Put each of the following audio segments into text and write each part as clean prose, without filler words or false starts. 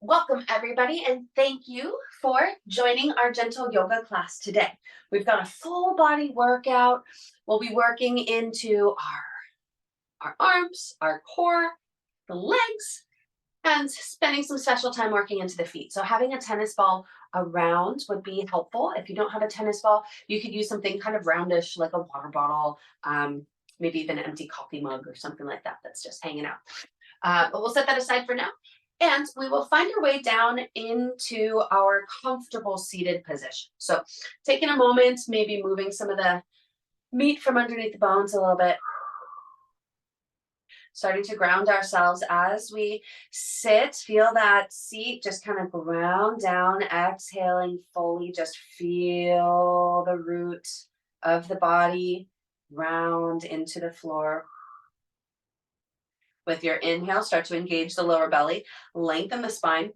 Welcome, everybody, and thank you for joining our gentle yoga class today. We've got a full body workout. We'll be working into our arms, our core, the legs, and spending some special time working into the feet. So having a tennis ball around would be helpful. If you don't have a tennis ball, you could use something kind of roundish like a water bottle, maybe even an empty coffee mug or something like that that's just hanging out. But we'll set that aside for now. And we will find our way down into our comfortable seated position. So taking a moment, maybe moving some of the meat from underneath the bones a little bit. Starting to ground ourselves as we sit. Feel that seat just kind of ground down, exhaling fully. Just feel the root of the body round into the floor. With your inhale, start to engage the lower belly, lengthen the spine,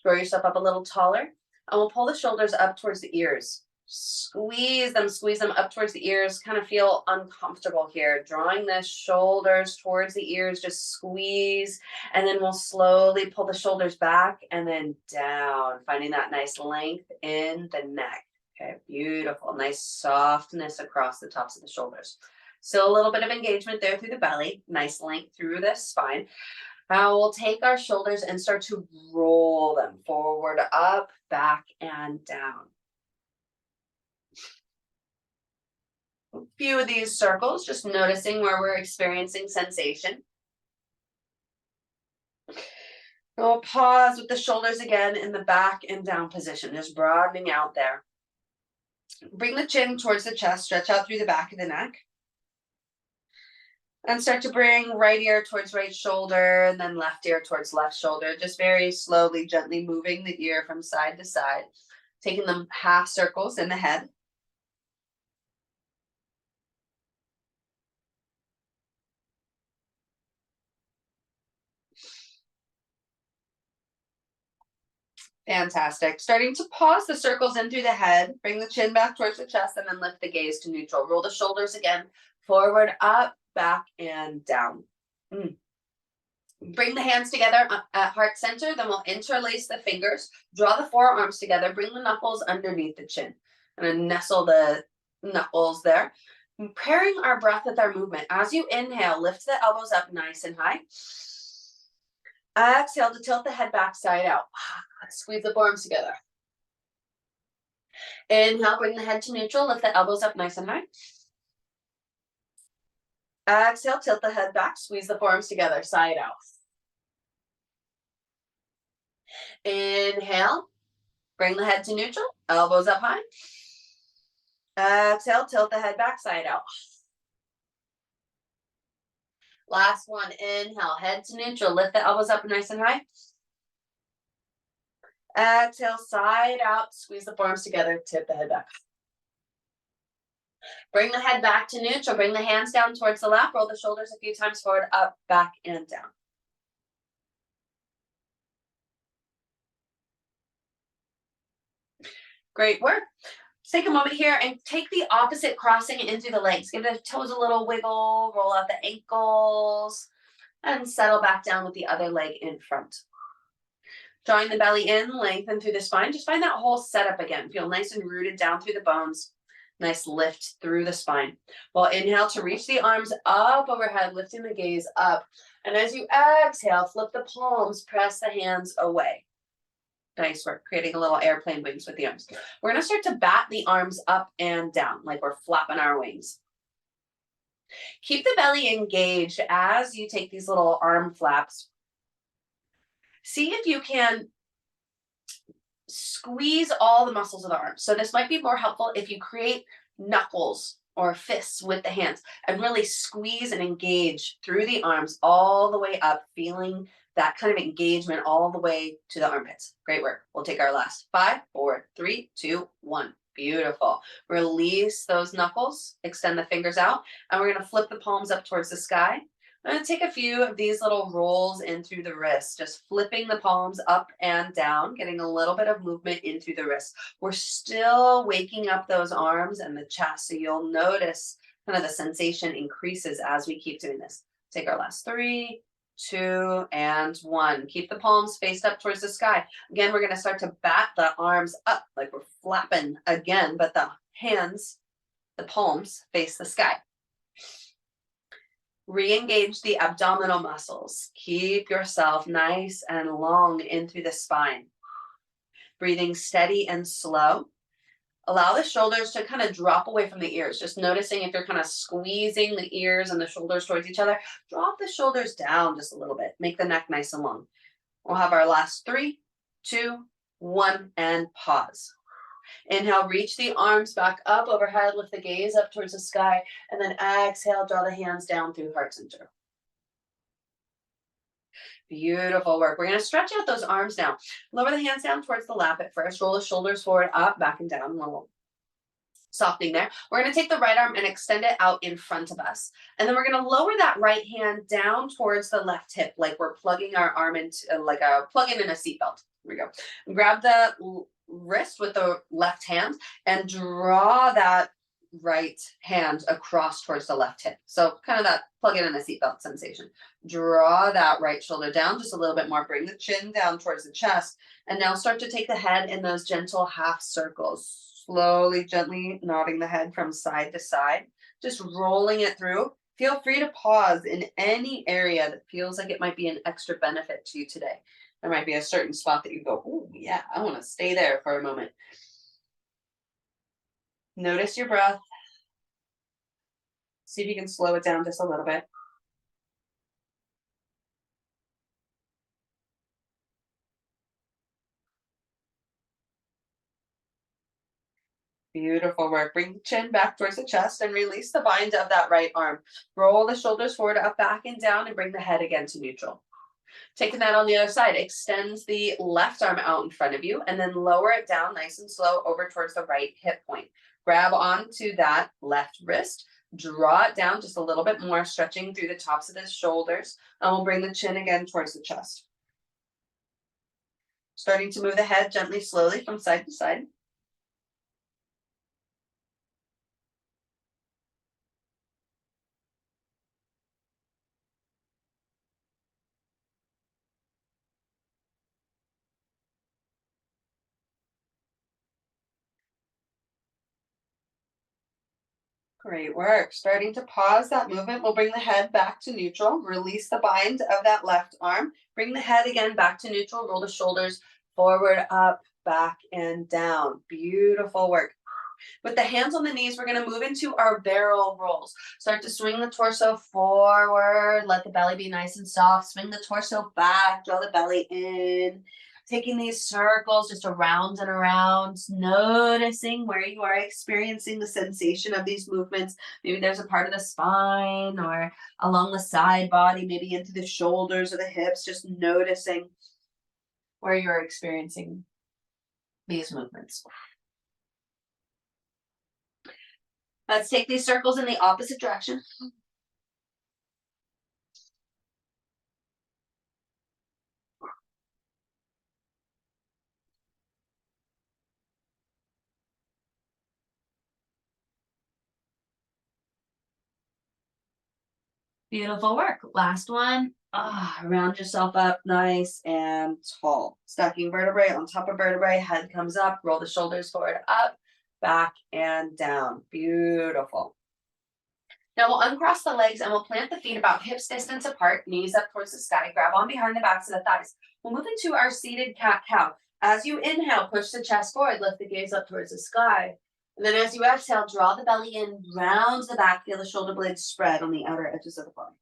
grow yourself up a little taller, and we'll pull the shoulders up towards the ears. Squeeze them up towards the ears. Kind of feel uncomfortable here. Drawing the shoulders towards the ears, just squeeze, and then we'll slowly pull the shoulders back and then down, finding that nice length in the neck. Okay, beautiful. Nice softness across the tops of the shoulders. Still a little bit of engagement there through the belly. Nice length through the spine. Now we'll take our shoulders and start to roll them forward, up, back, and down. A few of these circles, just noticing where we're experiencing sensation. We'll pause with the shoulders again in the back and down position, just broadening out there. Bring the chin towards the chest, stretch out through the back of the neck. And start to bring right ear towards right shoulder and then left ear towards left shoulder. Just very slowly, gently moving the ear from side to side. Taking them half circles in the head. Fantastic. Starting to pause the circles in through the head. Bring the chin back towards the chest and then lift the gaze to neutral. Roll the shoulders again. Forward, up, back, and down. Bring the hands together at heart center. Then we'll interlace the fingers. Draw the forearms together. Bring the knuckles underneath the chin. And then nestle the knuckles there. Pairing our breath with our movement. As you inhale, lift the elbows up nice and high. Exhale to tilt the head back, side out. Squeeze the forearms together. Inhale, bring the head to neutral. Lift the elbows up nice and high. Exhale, tilt the head back. Squeeze the forearms together, side out. Inhale, bring the head to neutral. Elbows up high. Exhale, tilt the head back, side out. Last one, inhale, head to neutral. Lift the elbows up nice and high. Exhale, side out. Squeeze the forearms together. Tip the head back. Bring the head back to neutral. Bring the hands down towards the lap. Roll the shoulders a few times forward, up, back, and down. Great work. Let's take a moment here and take the opposite crossing into the legs. Give the toes a little wiggle. Roll out the ankles. And settle back down with the other leg in front. Drawing the belly in, lengthen through the spine. Just find that whole setup again. Feel nice and rooted down through the bones. Nice lift through the spine. We'll inhale to reach the arms up overhead, lifting the gaze up. And as you exhale, flip the palms, press the hands away. Nice work, creating a little airplane wings with the arms. We're gonna start to bat the arms up and down, like we're flapping our wings. Keep the belly engaged as you take these little arm flaps. See if you can squeeze all the muscles of the arms. So this might be more helpful if you create knuckles or fists with the hands and really squeeze and engage through the arms all the way up, feeling that kind of engagement all the way to the armpits. Great work. We'll take our last 5, 4, 3, 2, 1. Beautiful. Release those knuckles, extend the fingers out, and we're going to flip the palms up towards the sky. I'm going to take a few of these little rolls in through the wrists, just flipping the palms up and down, getting a little bit of movement in through the wrists. We're still waking up those arms and the chest, so you'll notice kind of the sensation increases as we keep doing this. Take our last 3, 2, and 1. Keep the palms faced up towards the sky. Again, we're going to start to bat the arms up like we're flapping again, but the hands, the palms face the sky. Re-engage the abdominal muscles. Keep yourself nice and long in through the spine. Breathing steady and slow. Allow the shoulders to kind of drop away from the ears. Just noticing if you're kind of squeezing the ears and the shoulders towards each other, drop the shoulders down just a little bit. Make the neck nice and long. We'll have our last 3, 2, 1, and pause. Inhale, reach the arms back up overhead, lift the gaze up towards the sky, and then exhale, draw the hands down through heart center. Beautiful work. We're going to stretch out those arms now. Lower the hands down towards the lap at first. Roll the shoulders forward, up, back, and down. Little softening there. We're going to take the right arm and extend it out in front of us. And then we're going to lower that right hand down towards the left hip, like we're plugging our arm into, like a plug-in in a seatbelt. Here we go. Grab the wrist with the left hand and draw that right hand across towards the left hip. So kind of that plug in a seatbelt sensation. Draw that right shoulder down just a little bit more. Bring the chin down towards the chest. And now start to take the head in those gentle half circles. Slowly, gently nodding the head from side to side. Just rolling it through. Feel free to pause in any area that feels like it might be an extra benefit to you today. There might be a certain spot that you go, oh yeah, I want to stay there for a moment. Notice your breath. See if you can slow it down just a little bit. Beautiful work. Bring the chin back towards the chest and release the bind of that right arm. Roll the shoulders forward, up, back, and down, and bring the head again to neutral. Taking that on the other side, extend the left arm out in front of you and then lower it down nice and slow over towards the right hip point. Grab onto that left wrist, draw it down just a little bit more, stretching through the tops of the shoulders, and we'll bring the chin again towards the chest. Starting to move the head gently, slowly from side to side. Great work. Starting to pause that movement. We'll bring the head back to neutral. Release the bind of that left arm. Bring the head again back to neutral. Roll the shoulders forward, up, back, and down. Beautiful work. With the hands on the knees, we're going to move into our barrel rolls. Start to swing the torso forward. Let the belly be nice and soft. Swing the torso back. Draw the belly in. Taking these circles just around and around, noticing where you are experiencing the sensation of these movements. Maybe there's a part of the spine or along the side body, maybe into the shoulders or the hips, just noticing where you're experiencing these movements. Let's take these circles in the opposite direction. Beautiful work. Last one. Round yourself up nice and tall. Stacking vertebrae on top of vertebrae. Head comes up. Roll the shoulders forward, up, back, and down. Beautiful. Now we'll uncross the legs and we'll plant the feet about hips distance apart, knees up towards the sky. Grab on behind the backs of the thighs. We'll move into our seated cat-cow. As you inhale, push the chest forward. Lift the gaze up towards the sky. And then as you exhale, draw the belly in, round the back, feel the shoulder blades spread on the outer edges of the body.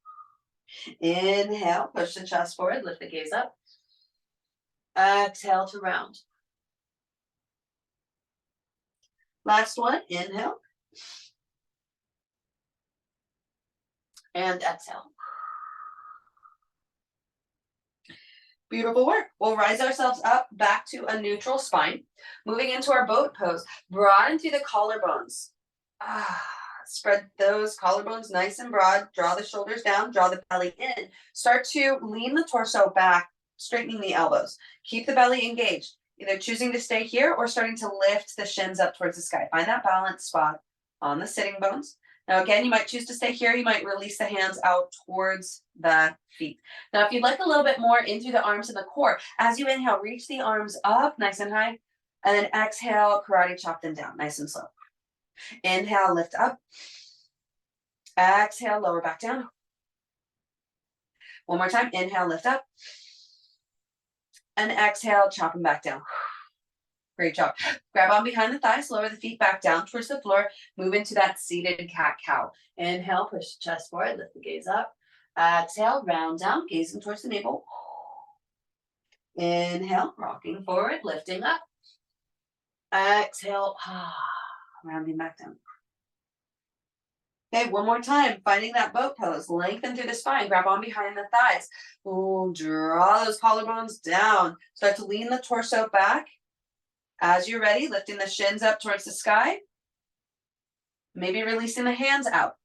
Inhale, push the chest forward, lift the gaze up. Exhale to round. Last one, inhale. And exhale. Beautiful work. We'll rise ourselves up back to a neutral spine. Moving into our boat pose. Broaden through the collarbones. Spread those collarbones nice and broad. Draw the shoulders down. Draw the belly in. Start to lean the torso back, straightening the elbows. Keep the belly engaged. Either choosing to stay here or starting to lift the shins up towards the sky. Find that balance spot on the sitting bones. Now again, you might choose to stay here. You might release the hands out towards the feet. Now, if you'd like a little bit more in through the arms and the core, as you inhale, reach the arms up nice and high, and then exhale, karate chop them down nice and slow. Inhale, lift up. Exhale, lower back down. One more time. Inhale, lift up. And exhale, chop them back down. Great job. Grab on behind the thighs, lower the feet back down towards the floor. Move into that seated cat-cow. Inhale, push the chest forward, lift the gaze up. Exhale, round down, gazing towards the navel. Inhale, rocking forward, lifting up. Exhale, rounding back down. Okay, one more time, finding that boat pose. Lengthen through the spine, grab on behind the thighs. Ooh, draw those collarbones down. Start to lean the torso back. As you're ready, lifting the shins up towards the sky. Maybe releasing the hands out.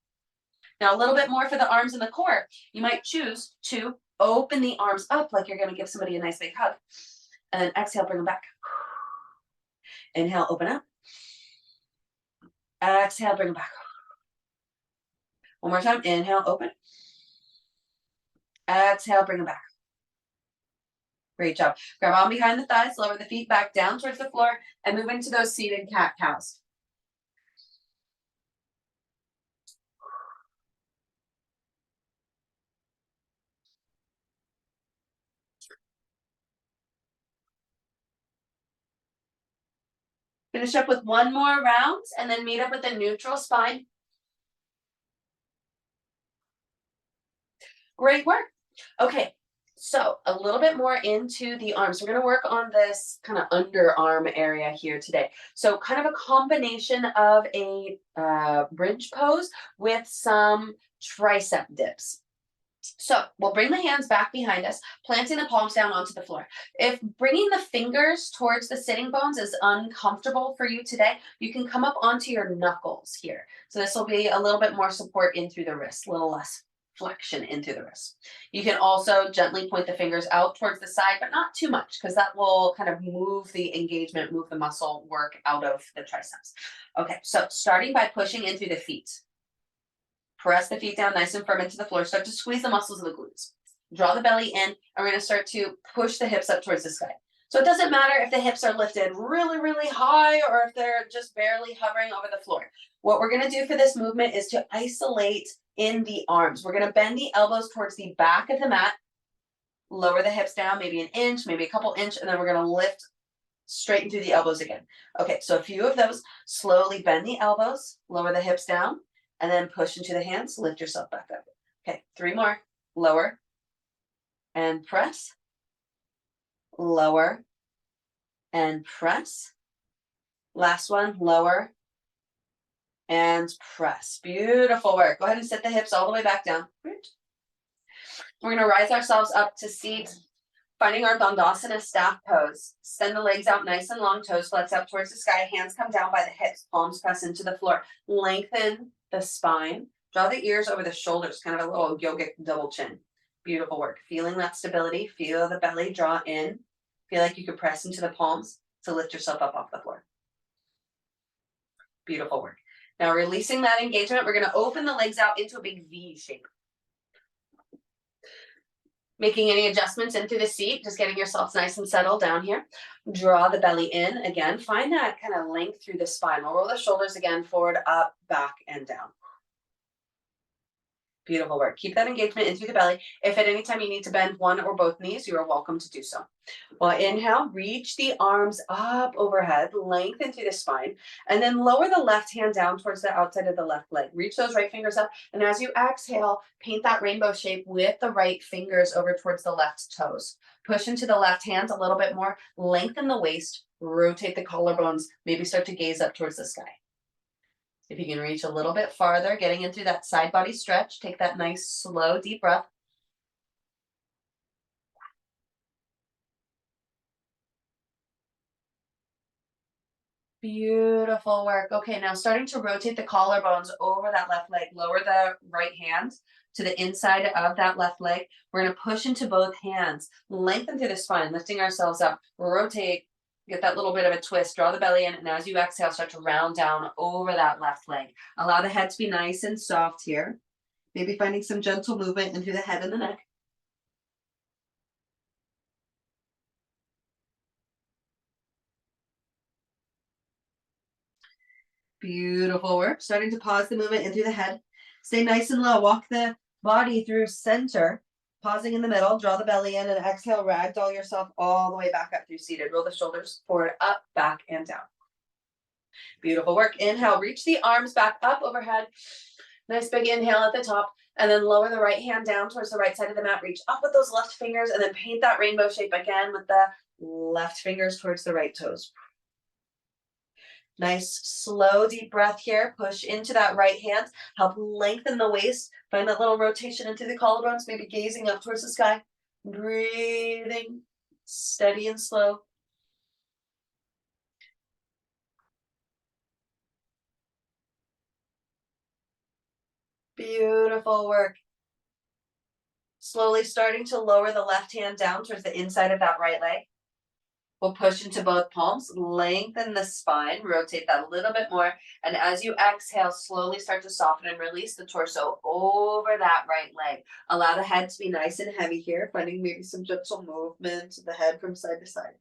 Now a little bit more for the arms and the core. You might choose to open the arms up like you're going to give somebody a nice big hug. And then exhale, bring them back. Inhale, open up. Exhale, bring them back. One more time. Inhale, open. Exhale, bring them back. Great job. Grab on behind the thighs, lower the feet back down towards the floor, and move into those seated cat-cows. Finish up with one more round, and then meet up with a neutral spine. Great work. Okay, so a little bit more into the arms. We're going to work on this kind of underarm area here today. So kind of a combination of a bridge pose with some tricep dips. So we'll bring the hands back behind us, planting the palms down onto the floor. If bringing the fingers towards the sitting bones is uncomfortable for you today, you can come up onto your knuckles here. So this will be a little bit more support in through the wrist, a little less flexion into the wrist. You can also gently point the fingers out towards the side, but not too much, because that will kind of move the engagement, move the muscle work out of the triceps. Okay, so starting by pushing in through the feet. Press the feet down nice and firm into the floor. Start to squeeze the muscles of the glutes. Draw the belly in, and we're going to start to push the hips up towards the sky. So it doesn't matter if the hips are lifted really, really high or if they're just barely hovering over the floor. What we're going to do for this movement is to isolate in the arms. We're going to bend the elbows towards the back of the mat, lower the hips down, maybe an inch, maybe a couple inch, and then we're going to lift straighten through the elbows again. Okay, so a few of those. Slowly bend the elbows, lower the hips down, and then push into the hands, lift yourself back up. Okay, 3 more. Lower and press. Lower and press. Last one, lower and press. Beautiful work. Go ahead and set the hips all the way back down. Great. We're going to rise ourselves up to seat, finding our Dandasana staff pose. Send the legs out nice and long, toes flex up towards the sky, hands come down by the hips, palms press into the floor. Lengthen the spine. Draw the ears over the shoulders, kind of a little yogic double chin. Beautiful work. Feeling that stability. Feel the belly draw in. Feel like you could press into the palms to lift yourself up off the floor. Beautiful work. Now releasing that engagement, we're going to open the legs out into a big V shape. Making any adjustments into the seat, just getting yourselves nice and settled down here. Draw the belly in again. Find that kind of length through the spine. We'll roll the shoulders again, forward, up, back, and down. Beautiful work. Keep that engagement in through the belly. If at any time you need to bend one or both knees, you are welcome to do so. Well, inhale, reach the arms up overhead, lengthen through the spine, and then lower the left hand down towards the outside of the left leg. Reach those right fingers up, and as you exhale, paint that rainbow shape with the right fingers over towards the left toes. Push into the left hand a little bit more, lengthen the waist, rotate the collarbones, maybe start to gaze up towards the sky. If you can reach a little bit farther, getting into that side body stretch, take that nice, slow, deep breath. Beautiful work. Okay, now starting to rotate the collarbones over that left leg. Lower the right hand to the inside of that left leg. We're going to push into both hands. Lengthen through the spine, lifting ourselves up. Rotate Get that little bit of a twist, draw the belly in, and as you exhale, start to round down over that left leg. Allow the head to be nice and soft here. Maybe finding some gentle movement into the head and the neck. Beautiful work. Starting to pause the movement in through the head. Stay nice and low. Walk the body through center. Pausing in the middle. Draw the belly in and exhale. Ragdoll yourself all the way back up through seated. Roll the shoulders forward, up, back, and down. Beautiful work. Inhale. Reach the arms back up overhead. Nice big inhale at the top. And then lower the right hand down towards the right side of the mat. Reach up with those left fingers and then paint that rainbow shape again with the left fingers towards the right toes. Nice, slow, deep breath here. Push into that right hand. Help lengthen the waist. Find that little rotation into the collarbones, maybe gazing up towards the sky. Breathing, steady and slow. Beautiful work. Slowly starting to lower the left hand down towards the inside of that right leg. We'll push into both palms, lengthen the spine, rotate that a little bit more. And as you exhale, slowly start to soften and release the torso over that right leg. Allow the head to be nice and heavy here, finding maybe some gentle movement of the head from side to side.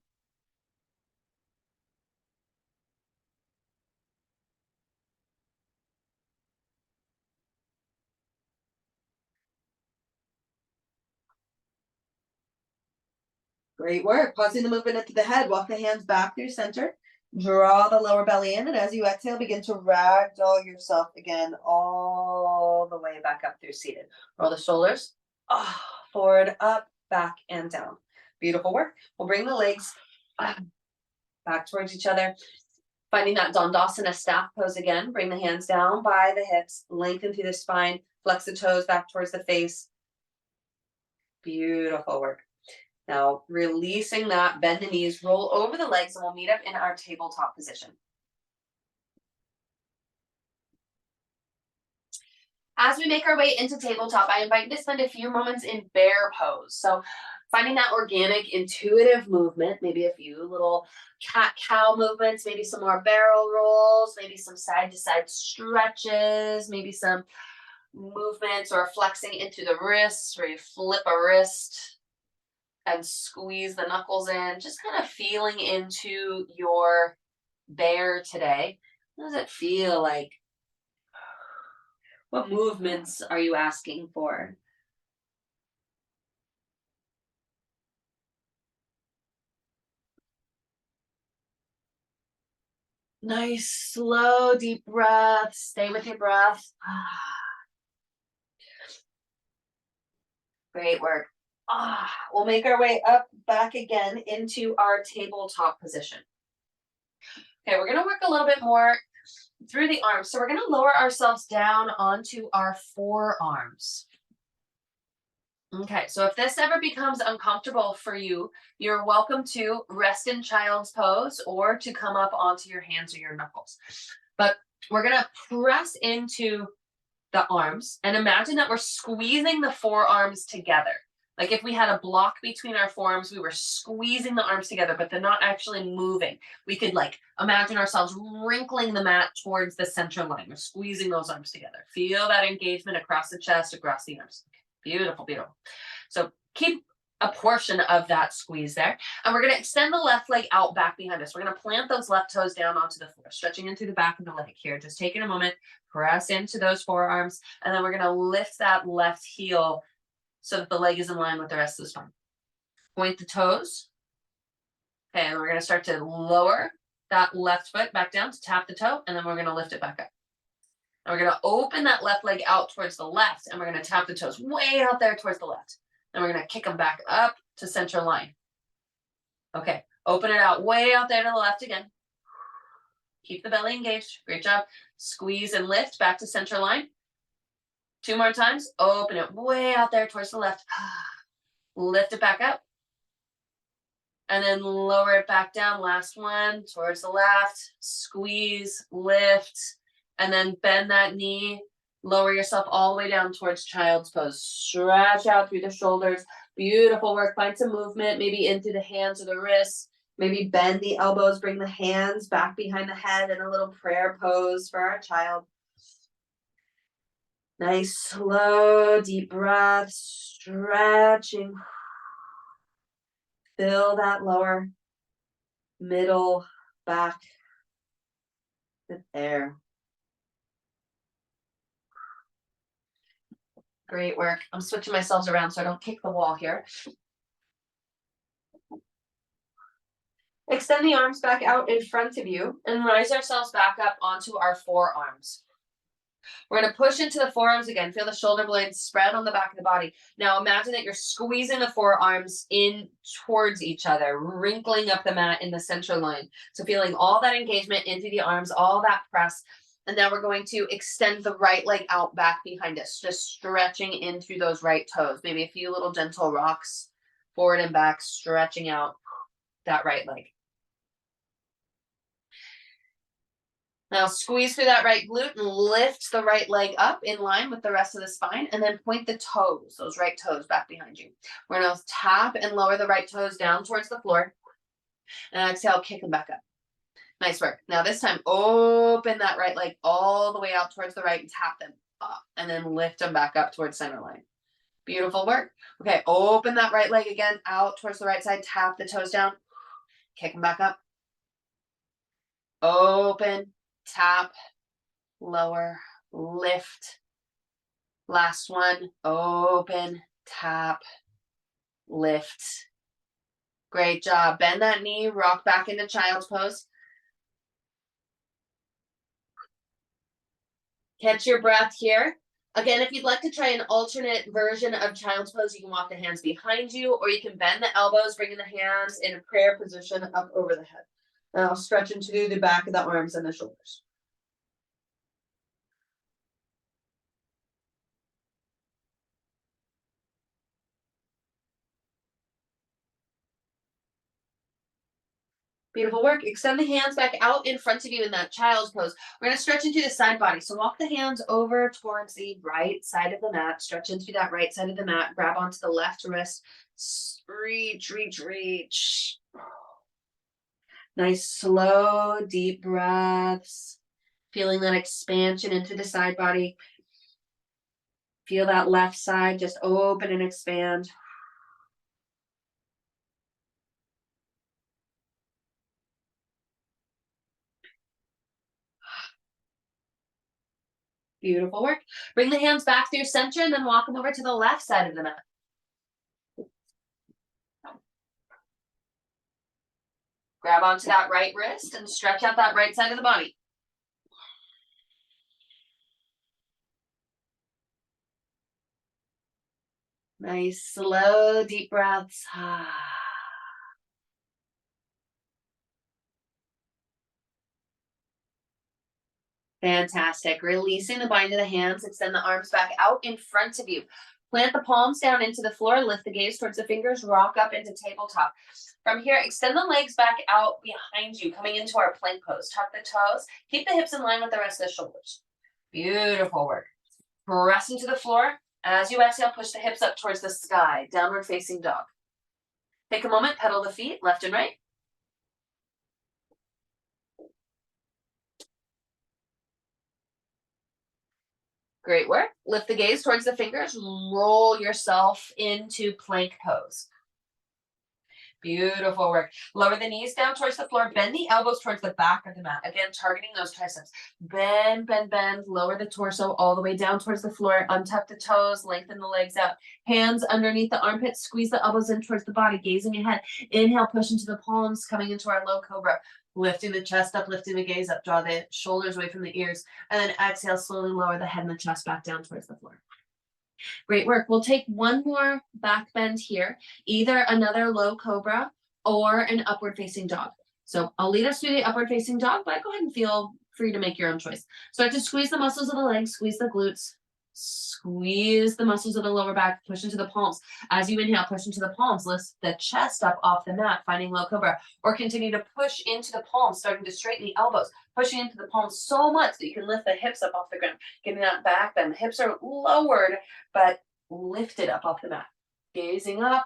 Great work. Pausing the movement into the head. Walk the hands back through center. Draw the lower belly in. And as you exhale, begin to ragdoll yourself again all the way back up through seated. Roll the shoulders. Forward, up, back, and down. Beautiful work. We'll bring the legs back towards each other. Finding that Dandasana staff pose again. Bring the hands down by the hips. Lengthen through the spine. Flex the toes back towards the face. Beautiful work. Now, releasing that, bend the knees, roll over the legs, and we'll meet up in our tabletop position. As we make our way into tabletop, I invite you to spend a few moments in bear pose. So finding that organic, intuitive movement, maybe a few little cat-cow movements, maybe some more barrel rolls, maybe some side-to-side stretches, maybe some movements or flexing into the wrists where you flip a wrist and squeeze the knuckles in, just kind of feeling into your bear today. What does it feel like? What movements are you asking for? Nice, slow, deep breath. Stay with your breath. Great work. We'll make our way up, back again into our tabletop position. Okay, we're gonna work a little bit more through the arms. So we're gonna lower ourselves down onto our forearms. Okay, so if this ever becomes uncomfortable for you, you're welcome to rest in child's pose or to come up onto your hands or your knuckles. But we're gonna press into the arms and imagine that we're squeezing the forearms together. Like if we had a block between our forearms, we were squeezing the arms together, but they're not actually moving. We could like imagine ourselves wrinkling the mat towards the center line. We're squeezing those arms together. Feel that engagement across the chest, across the arms. Beautiful, beautiful. So keep a portion of that squeeze there. And we're going to extend the left leg out back behind us. We're going to plant those left toes down onto the floor, stretching in through the back of the leg here. Just taking a moment, press into those forearms, and then we're going to lift that left heel so that the leg is in line with the rest of the spine. Point the toes. Okay, and we're going to start to lower that left foot back down to tap the toe, and then we're going to lift it back up. And we're going to open that left leg out towards the left, and we're going to tap the toes way out there towards the left. And we're going to kick them back up to center line. Okay, open it out way out there to the left again. Keep the belly engaged. Great job. Squeeze and lift back to center line. 2 more times. Open it way out there towards the left. Lift it back up. And then lower it back down. Last one towards the left. Squeeze, lift, and then bend that knee. Lower yourself all the way down towards child's pose. Stretch out through the shoulders. Beautiful work. Find some movement, maybe in through the hands or the wrists. Maybe bend the elbows, bring the hands back behind the head in a little prayer pose for our child. Nice, slow, deep breath, stretching. Fill that lower, middle, back with air. Great work. I'm switching myself around so I don't kick the wall here. Extend the arms back out in front of you and rise ourselves back up onto our forearms. We're going to push into the forearms again. Feel the shoulder blades spread on the back of the body. Now imagine that you're squeezing the forearms in towards each other, wrinkling up the mat in the center line. So feeling all that engagement into the arms, all that press. And now we're going to extend the right leg out back behind us, just stretching in through those right toes. Maybe a few little gentle rocks forward and back, stretching out that right leg. Now squeeze through that right glute and lift the right leg up in line with the rest of the spine, and then point the toes, those right toes back behind you. We're going to tap and lower the right toes down towards the floor. And exhale, kick them back up. Nice work. Now this time, open that right leg all the way out towards the right and tap them up, and then lift them back up towards center line. Beautiful work. Okay, open that right leg again out towards the right side, tap the toes down, kick them back up. Open, tap, lower, lift. Last one, open, tap, lift. Great job. Bend that knee, rock back into child's pose. Catch your breath here. Again, if you'd like to try an alternate version of child's pose, you can walk the hands behind you, or you can bend the elbows, bringing the hands in a prayer position up over the head. Now stretch into the back of the arms and the shoulders. Beautiful work. Extend the hands back out in front of you in that child's pose. We're going to stretch into the side body. So walk the hands over towards the right side of the mat. Stretch into that right side of the mat. Grab onto the left wrist. Reach, reach, reach. Nice, slow, deep breaths. Feeling that expansion into the side body. Feel that left side just open and expand. Beautiful work. Bring the hands back through center and then walk them over to the left side of the mat. Grab onto that right wrist and stretch out that right side of the body. Nice, slow, deep breaths. Fantastic. Releasing the bind of the hands, extend the arms back out in front of you. Plant the palms down into the floor, lift the gaze towards the fingers, rock up into tabletop. From here, extend the legs back out behind you, coming into our plank pose. Tuck the toes, keep the hips in line with the rest of the shoulders. Beautiful work. Press into the floor. As you exhale, push the hips up towards the sky, downward facing dog. Take a moment, pedal the feet, left and right. Great work. Lift the gaze towards the fingers. Roll yourself into plank pose. Beautiful work. Lower the knees down towards the floor. Bend the elbows towards the back of the mat. Again, targeting those triceps. Bend, bend, bend. Lower the torso all the way down towards the floor. Untuck the toes. Lengthen the legs out. Hands underneath the armpits. Squeeze the elbows in towards the body. Gazing ahead. Inhale, push into the palms. Coming into our low cobra. Lifting the chest up, lifting the gaze up. Draw the shoulders away from the ears. And then exhale, slowly lower the head and the chest back down towards the floor. Great work. We'll take one more back bend here, either another low cobra or an upward facing dog. So I'll lead us through the upward facing dog, but go ahead and feel free to make your own choice. Start to squeeze the muscles of the legs, squeeze the glutes, squeeze the muscles of the lower back, push into the palms. As you inhale, push into the palms, lift the chest up off the mat, finding low cobra, or continue to push into the palms, starting to straighten the elbows, pushing into the palms so much that you can lift the hips up off the ground, getting that back bend. The hips are lowered, but lifted up off the mat. Gazing up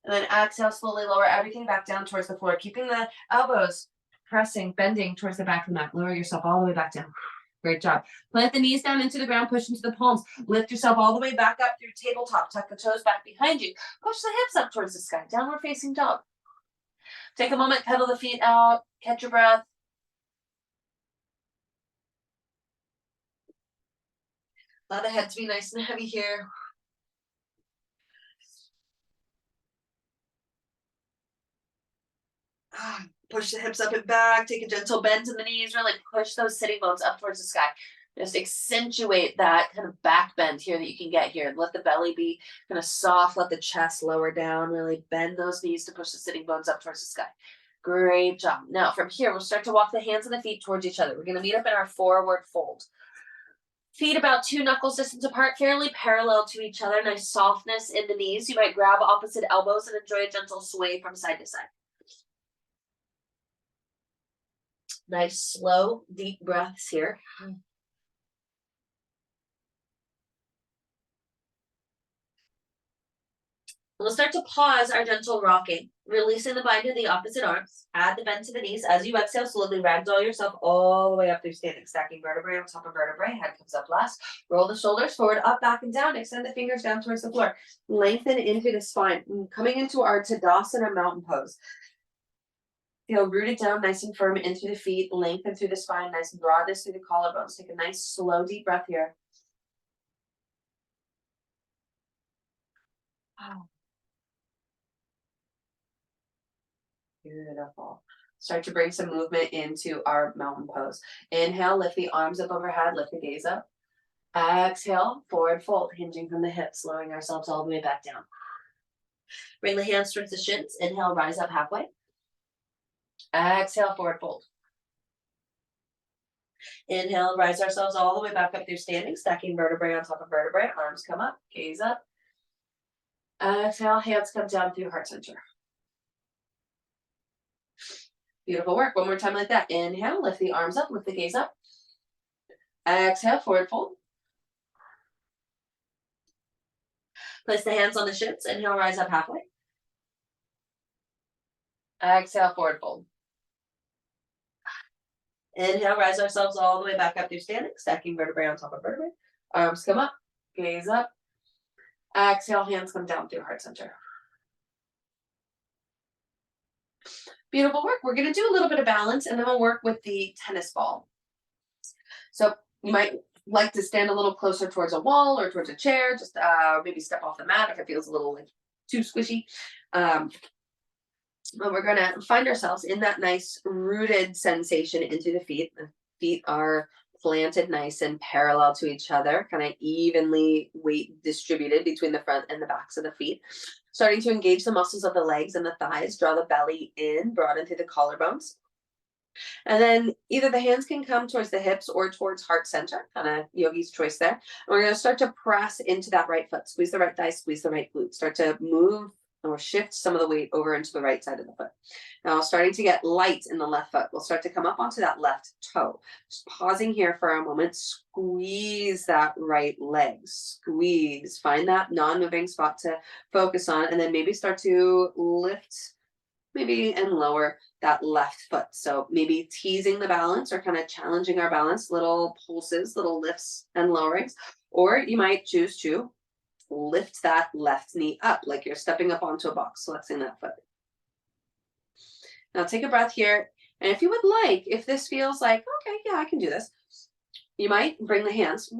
And then exhale, slowly lower everything back down towards the floor, keeping the elbows pressing, bending towards the back of the mat. Lower yourself all the way back down. Great job. Plant the knees down into the ground, push into the palms. Lift yourself all the way back up through tabletop. Tuck the toes back behind you. Push the hips up towards the sky. Downward facing dog. Take a moment, pedal the feet out, catch your breath. Allow the head to be nice and heavy here. Push the hips up and back. Take a gentle bend in the knees. Really push those sitting bones up towards the sky. Just accentuate that kind of back bend here that you can get here. Let the belly be kind of soft. Let the chest lower down. Really bend those knees to push the sitting bones up towards the sky. Great job. Now from here, we'll start to walk the hands and the feet towards each other. We're going to meet up in our forward fold. Feet about 2 knuckles distance apart, fairly parallel to each other. Nice softness in the knees. You might grab opposite elbows and enjoy a gentle sway from side to side. Nice, slow, deep breaths here. We'll start to pause our gentle rocking, releasing the bind to the opposite arms. Add the bend to the knees. As you exhale, slowly ragdoll yourself all the way up through standing, stacking vertebrae on top of vertebrae. Head comes up last. Roll the shoulders forward, up, back, and down. Extend the fingers down towards the floor. Lengthen into the spine. Coming into our Tadasana mountain pose. Feel rooted down nice and firm into the feet. Lengthen through the spine. Nice broadness through the collarbones. Take a nice, slow, deep breath here. Wow. Beautiful. Start to bring some movement into our mountain pose. Inhale, lift the arms up overhead, lift the gaze up. Exhale, forward fold, hinging from the hips, lowering ourselves all the way back down. Bring the hands towards the shins. Inhale, rise up halfway. Exhale, forward fold. Inhale, rise ourselves all the way back up through standing, stacking vertebrae on top of vertebrae. Arms come up, gaze up. Exhale, hands come down through heart center. Beautiful work. One more time like that. Inhale, lift the arms up, lift the gaze up. Exhale, forward fold. Place the hands on the shins. Inhale, rise up halfway. Exhale, forward fold. Inhale, rise ourselves all the way back up through standing, stacking vertebrae on top of vertebrae. Arms come up, gaze up. Exhale, hands come down through heart center. Beautiful work. We're going to do a little bit of balance, and then we'll work with the tennis ball. So you might like to stand a little closer towards a wall or towards a chair, just maybe step off the mat if it feels a little like too squishy. But we're going to find ourselves in that nice rooted sensation into the feet. The feet are planted nice and parallel to each other, kind of evenly weight distributed between the front and the backs of the feet. Starting to engage the muscles of the legs and the thighs, draw the belly in, broaden through the collarbones. And then either the hands can come towards the hips or towards heart center, kind of yogi's choice there. And we're going to start to press into that right foot. Squeeze the right thigh, squeeze the right glute. Start to move or shift some of the weight over into the right side of the foot. Now, starting to get light in the left foot, we'll start to come up onto that left toe. Just pausing here for a moment, squeeze that right leg, squeeze, find that non-moving spot to focus on, and then maybe start to lift, maybe and lower that left foot. So maybe teasing the balance or kind of challenging our balance, little pulses, little lifts and lowerings, or you might choose to lift that left knee up like you're stepping up onto a box, flexing that foot. Now take a breath here. And if you would like, if this feels like, okay, yeah, I can do this, you might bring the hands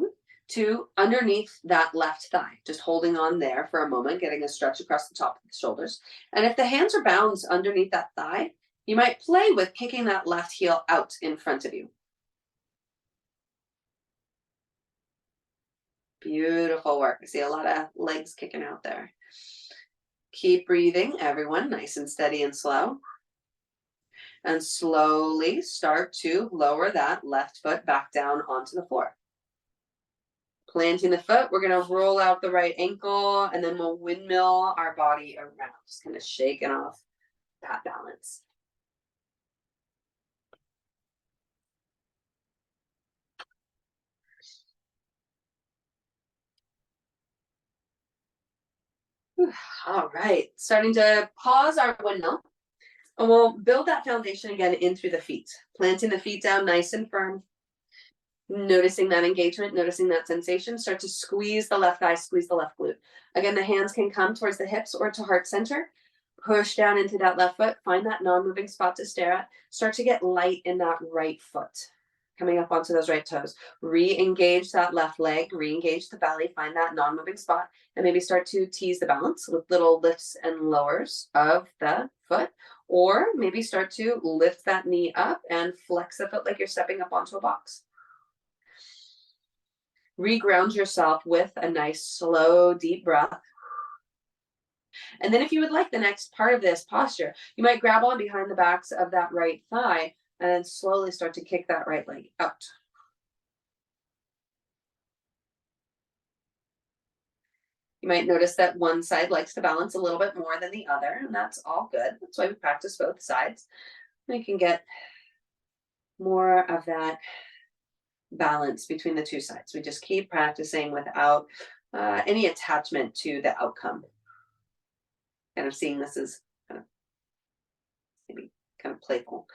to underneath that left thigh, just holding on there for a moment, getting a stretch across the top of the shoulders. And if the hands are bound underneath that thigh, you might play with kicking that left heel out in front of you. Beautiful work. I see a lot of legs kicking out there. Keep breathing, everyone, nice and steady and slow. And slowly start to lower that left foot back down onto the floor. Planting the foot, we're going to roll out the right ankle, and then we'll windmill our body around, just kind of shaking off that balance. All right, starting to pause our windmill, and we'll build that foundation again in through the feet, planting the feet down nice and firm. Noticing that engagement, noticing that sensation, start to squeeze the left thigh, squeeze the left glute. Again, the hands can come towards the hips or to heart center. Push down into that left foot, find that non-moving spot to stare at. Start to get light in that right foot, coming up onto those right toes. Re-engage that left leg, re-engage the belly, find that non-moving spot, and maybe start to tease the balance with little lifts and lowers of the foot, or maybe start to lift that knee up and flex the foot like you're stepping up onto a box. Reground yourself with a nice, slow, deep breath. And then if you would like the next part of this posture, you might grab on behind the backs of that right thigh and then slowly start to kick that right leg out. You might notice that one side likes to balance a little bit more than the other, and that's all good. That's why we practice both sides. We can get more of that balance between the two sides. We just keep practicing without any attachment to the outcome. Kind of seeing this as kind of maybe kind of playful.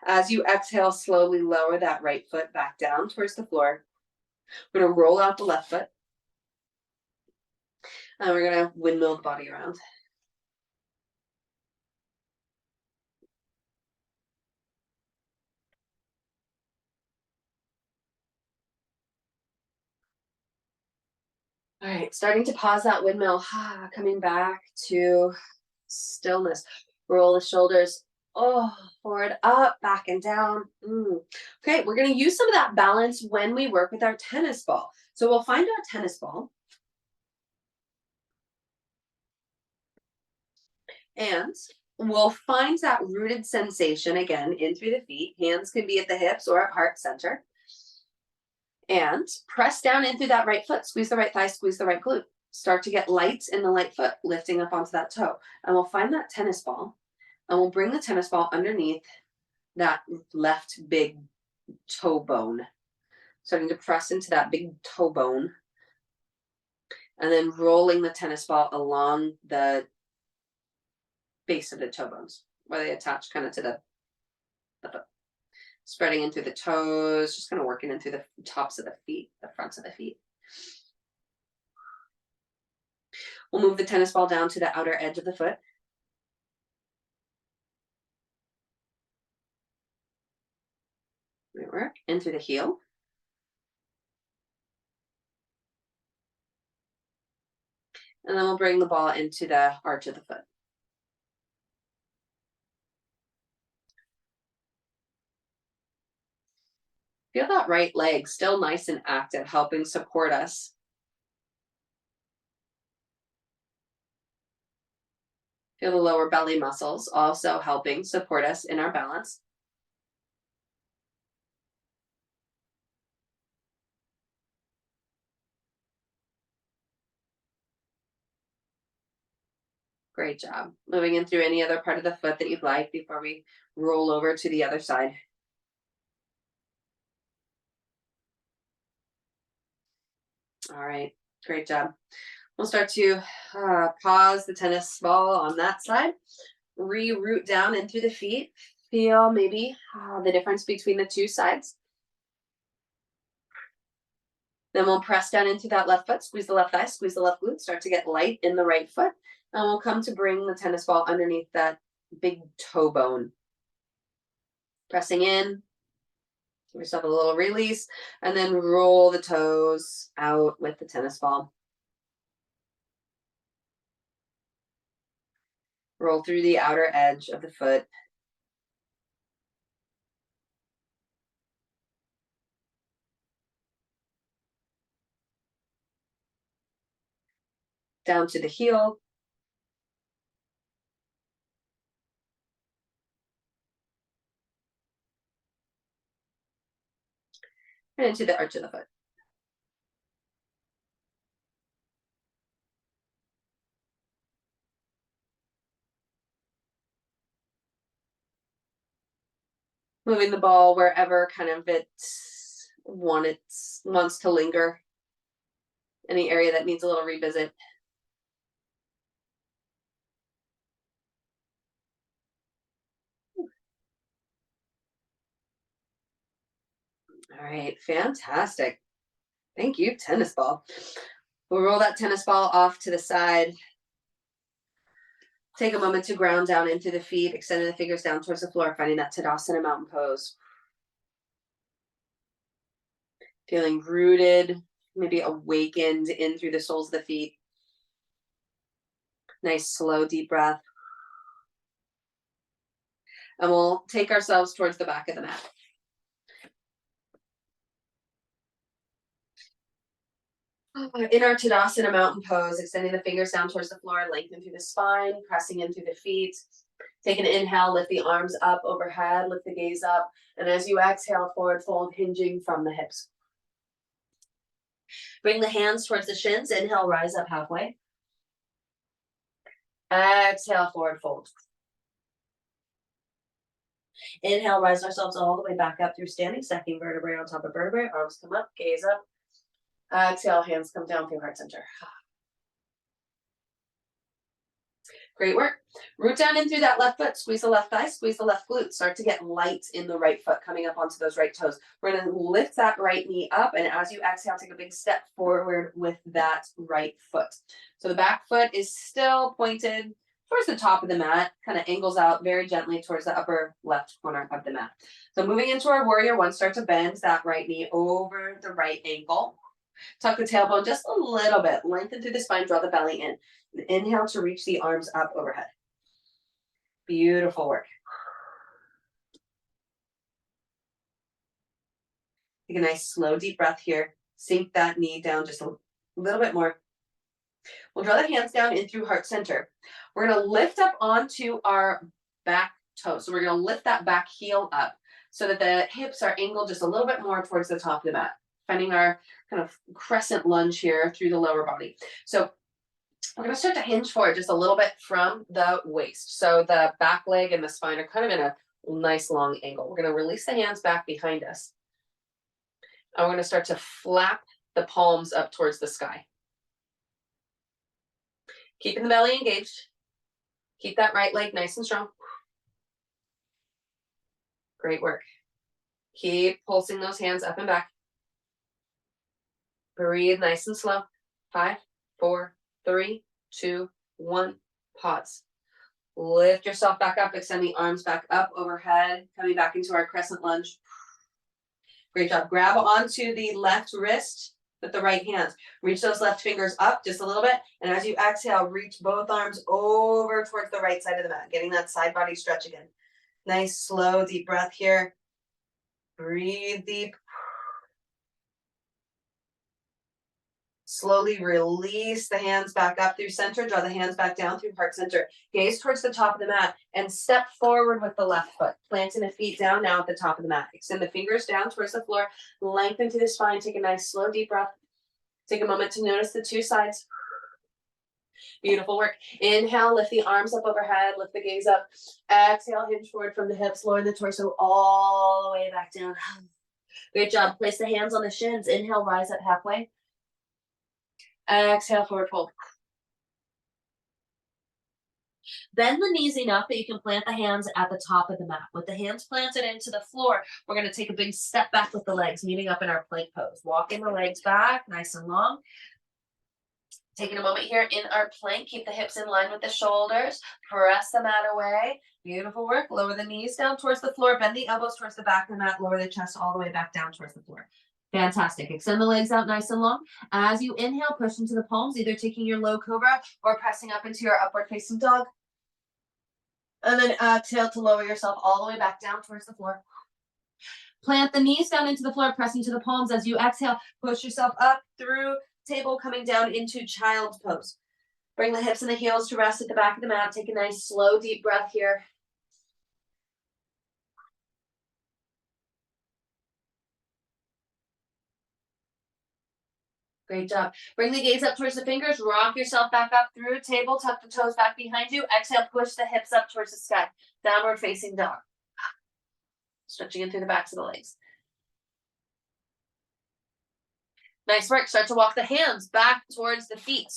As you exhale, slowly lower that right foot back down towards the floor. We're going to roll out the left foot. And we're going to windmill the body around. All right, starting to pause that windmill, coming back to stillness. Roll the shoulders, forward, up, back and down. Okay, we're going to use some of that balance when we work with our tennis ball. So we'll find our tennis ball. And we'll find that rooted sensation again in through the feet. Hands can be at the hips or at heart center. And press down in through that right foot. Squeeze the right thigh, squeeze the right glute. Start to get light in the right foot, lifting up onto that toe. And we'll find that tennis ball. And we'll bring the tennis ball underneath that left big toe bone. Starting to press into that big toe bone. And then rolling the tennis ball along the base of the toe bones, where they attach kind of to the foot. Spreading in through the toes, just kind of working in through the tops of the feet, the fronts of the feet. We'll move the tennis ball down to the outer edge of the foot. Great work. In through the heel. And then we'll bring the ball into the arch of the foot. Feel that right leg still nice and active, helping support us. Feel the lower belly muscles also helping support us in our balance. Great job. Moving in through any other part of the foot that you'd like before we roll over to the other side. All right, great job. We'll start to pause the tennis ball on that side. Re-root down in through the feet. Feel maybe the difference between the two sides. Then we'll press down into that left foot, squeeze the left thigh, squeeze the left glute, start to get light in the right foot. And we'll come to bring the tennis ball underneath that big toe bone. Pressing in, give yourself a little release, and then roll the toes out with the tennis ball. Roll through the outer edge of the foot. Down to the heel. And into the arch of the foot. Moving the ball wherever kind of it wants to linger. Any area that needs a little revisit. All right, fantastic. Thank you, tennis ball. We'll roll that tennis ball off to the side. Take a moment to ground down into the feet, extending the fingers down towards the floor, finding that Tadasana mountain pose. Feeling rooted, maybe awakened in through the soles of the feet. Nice, slow, deep breath. And we'll take ourselves towards the back of the mat. In our Tadasana mountain pose, extending the fingers down towards the floor, lengthen through the spine, pressing in through the feet. Take an inhale, lift the arms up overhead, lift the gaze up. And as you exhale, forward fold, hinging from the hips. Bring the hands towards the shins. Inhale, rise up halfway. Exhale, forward fold. Inhale, rise ourselves all the way back up through standing, stacking vertebrae on top of vertebrae. Arms come up, gaze up. Exhale, hands come down through heart center. Great work. Root down in through that left foot, squeeze the left thigh, squeeze the left glute. Start to get light in the right foot, coming up onto those right toes. We're going to lift that right knee up, and as you exhale, take a big step forward with that right foot. So the back foot is still pointed towards the top of the mat, kind of angles out very gently towards the upper left corner of the mat. So moving into our warrior one, start to bend that right knee over the right ankle. Tuck the tailbone just a little bit. Lengthen through the spine, draw the belly in. Inhale to reach the arms up overhead. Beautiful work. Take a nice slow deep breath here. Sink that knee down just a little bit more. We'll draw the hands down in through heart center. We're going to lift up onto our back toe. So we're going to lift that back heel up so that the hips are angled just a little bit more towards the top of the mat. Finding our kind of crescent lunge here through the lower body. So we're going to start to hinge forward just a little bit from the waist. So the back leg and the spine are kind of in a nice long angle. We're going to release the hands back behind us. And we're going to start to flap the palms up towards the sky. Keeping the belly engaged. Keep that right leg nice and strong. Great work. Keep pulsing those hands up and back. Breathe nice and slow. 5, 4, 3, 2, 1. Pause. Lift yourself back up. Extend the arms back up overhead. Coming back into our crescent lunge. Great job. Grab onto the left wrist with the right hand. Reach those left fingers up just a little bit. And as you exhale, reach both arms over towards the right side of the mat. Getting that side body stretch again. Nice, slow, deep breath here. Breathe deep. Slowly release the hands back up through center. Draw the hands back down through heart center. Gaze towards the top of the mat and step forward with the left foot. Planting the feet down now at the top of the mat. Extend the fingers down towards the floor. Lengthen through the spine. Take a nice slow deep breath. Take a moment to notice the two sides. Beautiful work. Inhale, lift the arms up overhead. Lift the gaze up. Exhale, hinge forward from the hips. Lower the torso all the way back down. Great job. Place the hands on the shins. Inhale, rise up halfway. Exhale, forward fold. Bend the knees enough that you can plant the hands at the top of the mat. With the hands planted into the floor, we're going to take a big step back with the legs, meeting up in our plank pose. Walking the legs back, nice and long. Taking a moment here in our plank, keep the hips in line with the shoulders. Press the mat away. Beautiful work. Lower the knees down towards the floor. Bend the elbows towards the back of the mat. Lower the chest all the way back down towards the floor. Fantastic. Extend the legs out nice and long. As you inhale, push into the palms, either taking your low cobra or pressing up into your upward facing dog. And then exhale to lower yourself all the way back down towards the floor. Plant the knees down into the floor, pressing to the palms. As you exhale, push yourself up through table, coming down into child's pose. Bring the hips and the heels to rest at the back of the mat. Take a nice slow deep breath here. Great job. Bring the gaze up towards the fingers. Rock yourself back up through table. Tuck the toes back behind you. Exhale, push the hips up towards the sky. Downward facing dog. Stretching in through the backs of the legs. Nice work. Start to walk the hands back towards the feet.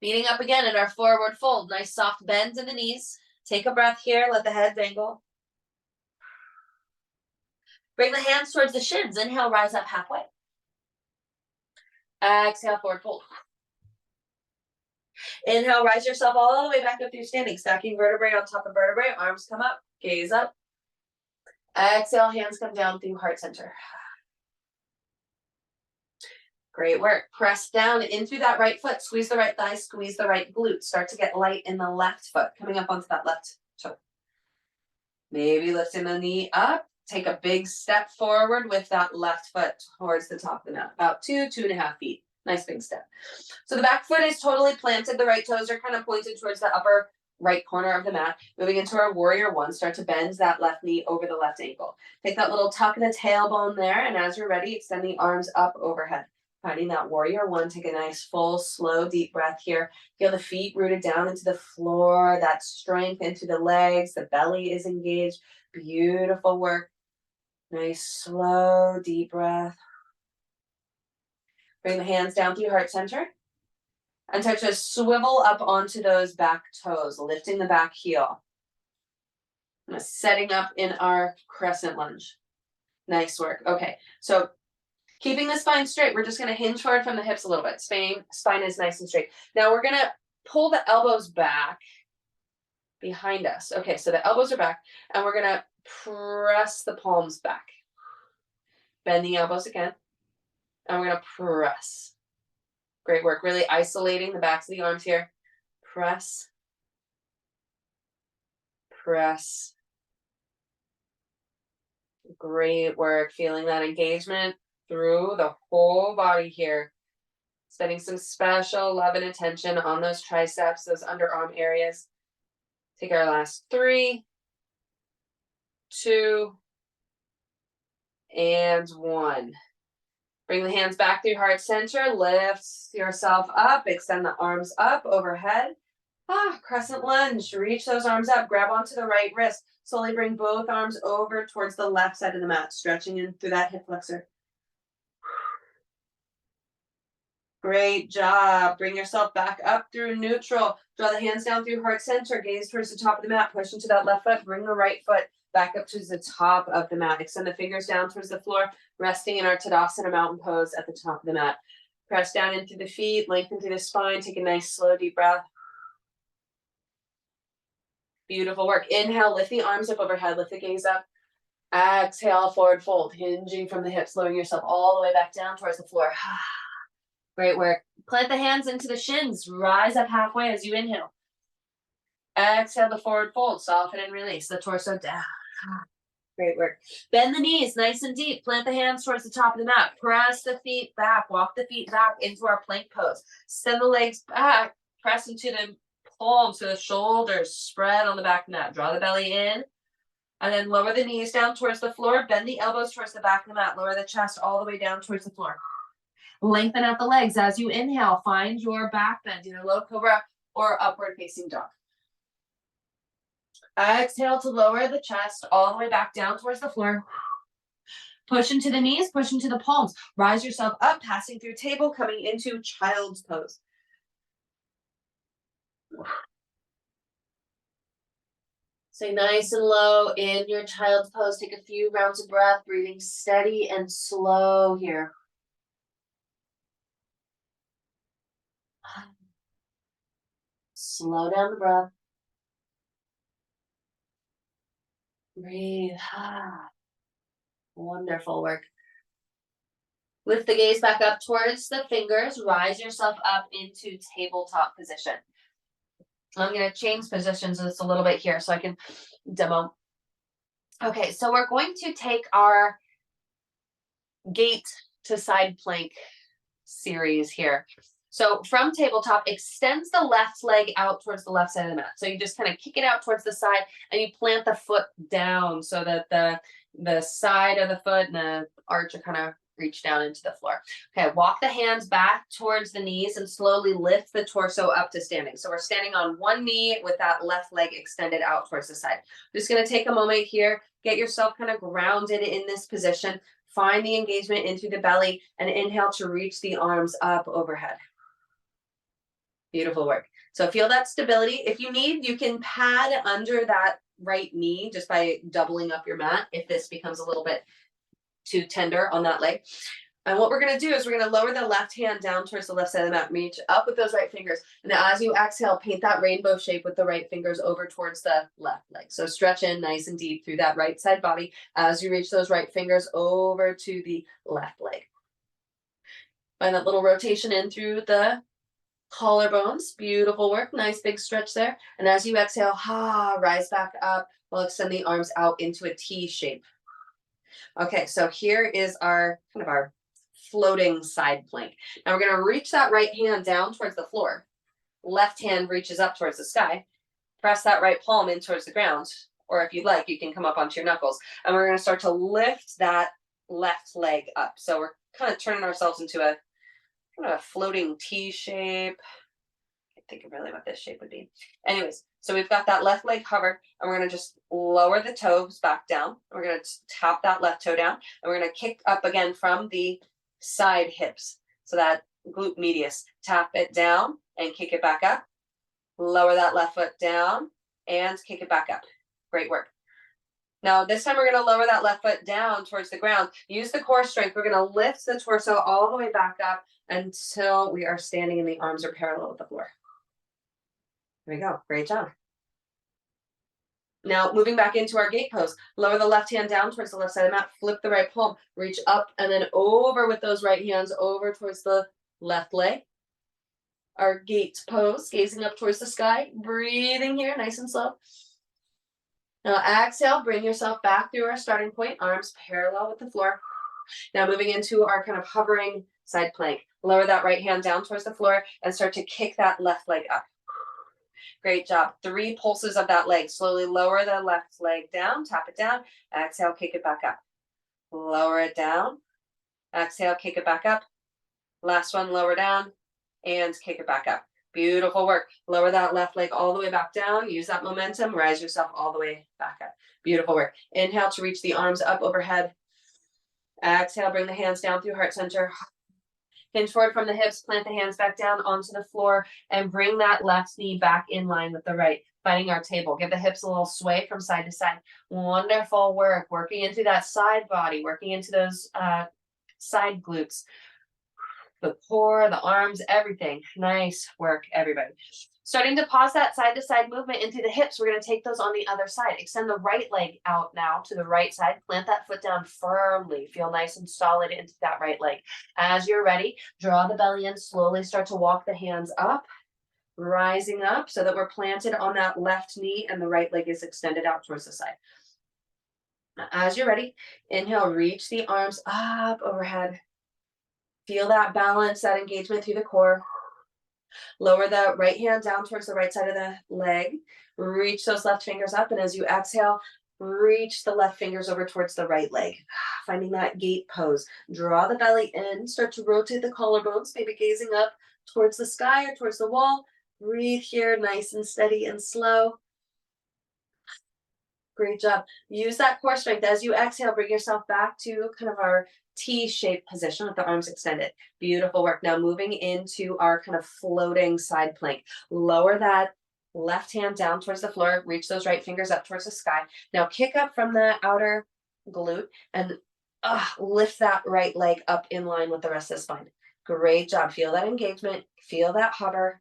Meeting up again in our forward fold. Nice soft bends in the knees. Take a breath here. Let the head dangle. Bring the hands towards the shins. Inhale, rise up halfway. Exhale, forward fold. Inhale, rise yourself all the way back up through standing. Stacking vertebrae on top of vertebrae. Arms come up, gaze up. Exhale, hands come down through heart center. Great work. Press down in through that right foot. Squeeze the right thigh, squeeze the right glute. Start to get light in the left foot, coming up onto that left toe. Maybe lifting the knee up. Take a big step forward with that left foot towards the top of the mat. About 2.5 feet. Nice big step. So the back foot is totally planted. The right toes are kind of pointed towards the upper right corner of the mat. Moving into our warrior one, start to bend that left knee over the left ankle. Take that little tuck in the tailbone there, and as you're ready, extend the arms up overhead. Finding that warrior one, take a nice full, slow, deep breath here. Feel the feet rooted down into the floor, that strength into the legs, the belly is engaged. Beautiful work. Nice, slow, deep breath. Bring the hands down through heart center. And start to swivel up onto those back toes, lifting the back heel. Setting up in our crescent lunge. Nice work. Okay, so keeping the spine straight, we're just going to hinge forward from the hips a little bit. Spine is nice and straight. Now we're going to pull the elbows back behind us. Okay, so the elbows are back, and we're going to press the palms back. Bend the elbows again, and we're going to press. Great work. Really isolating the backs of the arms here. Press. Press. Great work. Feeling that engagement through the whole body here. Spending some special love and attention on those triceps, those underarm areas. Take our last 3, 2, and 1. Bring the hands back through heart center, lift yourself up, extend the arms up overhead. Crescent lunge, reach those arms up, grab onto the right wrist. Slowly bring both arms over towards the left side of the mat, stretching in through that hip flexor. Great job. Bring yourself back up through neutral. Draw the hands down through heart center, gaze towards the top of the mat, push into that left foot, bring the right foot back up to the top of the mat. Extend the fingers down towards the floor, resting in our Tadasana mountain pose at the top of the mat. Press down into the feet, lengthen through the spine, take a nice slow deep breath. Beautiful work. Inhale, lift the arms up overhead, lift the gaze up. Exhale, forward fold, hinging from the hips, lowering yourself all the way back down towards the floor. Great work. Plant the hands into the shins, rise up halfway as you inhale. Exhale the forward fold, soften and release the torso down. Great work. Bend the knees nice and deep. Plant the hands towards the top of the mat. Press the feet back. Walk the feet back into our plank pose. Send the legs back. Press into the palms so the shoulders spread on the back of the mat. Draw the belly in. And then lower the knees down towards the floor. Bend the elbows towards the back of the mat. Lower the chest all the way down towards the floor. Lengthen out the legs as you inhale. Find your back bend, either low cobra or upward facing dog. Exhale to lower the chest all the way back down towards the floor. Push into the knees, push into the palms. Rise yourself up, passing through table, coming into child's pose. Stay nice and low in your child's pose. Take a few rounds of breath, breathing steady and slow here. Slow down the breath. Breathe. Wonderful work. Lift the gaze back up towards the fingers. Rise yourself up into tabletop position. I'm going to change positions just a little bit here so I can demo. Okay, so we're going to take our gate to side plank series here. So from tabletop, extends the left leg out towards the left side of the mat. So you just kind of kick it out towards the side and you plant the foot down so that the side of the foot and the arch are kind of reach down into the floor. Okay, walk the hands back towards the knees and slowly lift the torso up to standing. So we're standing on one knee with that left leg extended out towards the side. Just going to take a moment here, get yourself kind of grounded in this position. Find the engagement into the belly and inhale to reach the arms up overhead. Beautiful work. So feel that stability. If you need, you can pad under that right knee just by doubling up your mat if this becomes a little bit too tender on that leg. And what we're going to do is we're going to lower the left hand down towards the left side of the mat. Reach up with those right fingers. And as you exhale, paint that rainbow shape with the right fingers over towards the left leg. So stretch in nice and deep through that right side body as you reach those right fingers over to the left leg. Find that little rotation in through the collarbones. Beautiful work. Nice big stretch there. And as you exhale, rise back up. We'll extend the arms out into a T shape. Okay, so here is our kind of our floating side plank. Now we're going to reach that right hand down towards the floor. Left hand reaches up towards the sky. Press that right palm in towards the ground. Or if you'd like, you can come up onto your knuckles. And we're going to start to lift that left leg up. So we're kind of turning ourselves into a kind of a floating T shape. I can't think of really what this shape would be. Anyways, so we've got that left leg hovered, and we're going to just lower the toes back down. We're going to tap that left toe down, and we're going to kick up again from the side hips. So that glute medius, tap it down and kick it back up. Lower that left foot down and kick it back up. Great work. Now this time we're going to lower that left foot down towards the ground. Use the core strength. We're going to lift the torso all the way back up until we are standing and the arms are parallel with the floor. There we go. Great job. Now moving back into our gate pose, lower the left hand down towards the left side of the mat, flip the right palm, reach up and then over with those right hands over towards the left leg. Our gate pose, gazing up towards the sky, breathing here, nice and slow. Now exhale, bring yourself back through our starting point, arms parallel with the floor. Now moving into our kind of hovering side plank, lower that right hand down towards the floor and start to kick that left leg up. Great job. 3 pulses of that leg. Slowly lower the left leg down, tap it down. Exhale, kick it back up. Lower it down. Exhale, kick it back up. Last one, lower down and kick it back up. Beautiful work. Lower that left leg all the way back down. Use that momentum. Rise yourself all the way back up. Beautiful work. Inhale to reach the arms up overhead. Exhale, bring the hands down through heart center. Hinge forward from the hips, plant the hands back down onto the floor, and bring that left knee back in line with the right, finding our table. Give the hips a little sway from side to side. Wonderful work, working into that side body, working into those side glutes, the core, the arms, everything. Nice work, everybody. Starting to pause that side to side movement into the hips. We're going to take those on the other side. Extend the right leg out now to the right side. Plant that foot down firmly. Feel nice and solid into that right leg. As you're ready, draw the belly in. Slowly start to walk the hands up, rising up so that we're planted on that left knee and the right leg is extended out towards the side. As you're ready, inhale, reach the arms up overhead. Feel that balance, that engagement through the core. Lower the right hand down towards the right side of the leg. Reach those left fingers up. And as you exhale, reach the left fingers over towards the right leg. Finding that gate pose. Draw the belly in. Start to rotate the collarbones, maybe gazing up towards the sky or towards the wall. Breathe here, nice and steady and slow. Great job. Use that core strength. As you exhale, bring yourself back to kind of our T-shaped position with the arms extended. Beautiful work. Now moving into our kind of floating side plank. Lower that left hand down towards the floor. Reach those right fingers up towards the sky. Now kick up from the outer glute and lift that right leg up in line with the rest of the spine. Great job. Feel that engagement. Feel that hover.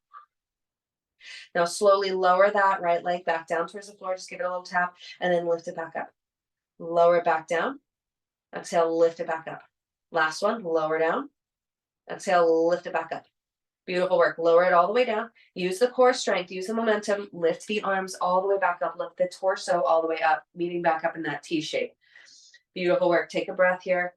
Now slowly lower that right leg back down towards the floor. Just give it a little tap and then lift it back up. Lower it back down. Exhale, lift it back up. Last one, lower down. Exhale, lift it back up. Beautiful work. Lower it all the way down. Use the core strength. Use the momentum. Lift the arms all the way back up. Lift the torso all the way up, meeting back up in that T shape. Beautiful work. Take a breath here.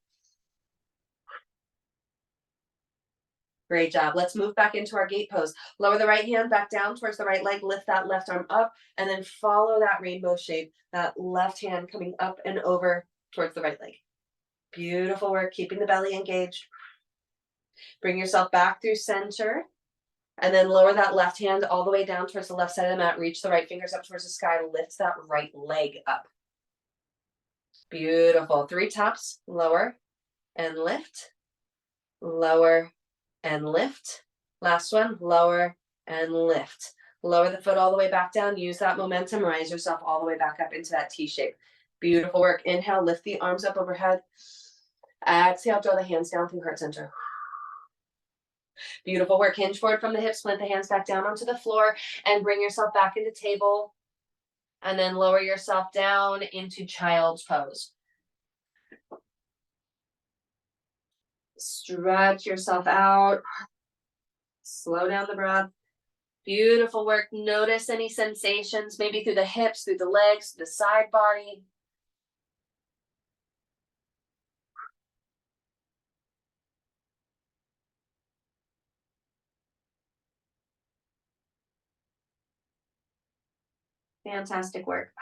Great job. Let's move back into our gate pose. Lower the right hand back down towards the right leg. Lift that left arm up and then follow that rainbow shape. That left hand coming up and over towards the right leg. Beautiful work, keeping the belly engaged. Bring yourself back through center and then lower that left hand all the way down towards the left side of the mat. Reach the right fingers up towards the sky. Lift that right leg up. Beautiful. 3 taps. Lower and lift. Lower and lift. Last one. Lower and lift. Lower the foot all the way back down. Use that momentum. Rise yourself all the way back up into that T shape. Beautiful work. Inhale, lift the arms up overhead. Exhale, draw the hands down through heart center. Beautiful work. Hinge forward from the hips, plant the hands back down onto the floor, and bring yourself back into table. And then lower yourself down into child's pose. Stretch yourself out. Slow down the breath. Beautiful work. Notice any sensations, maybe through the hips, through the legs, the side body. Fantastic work.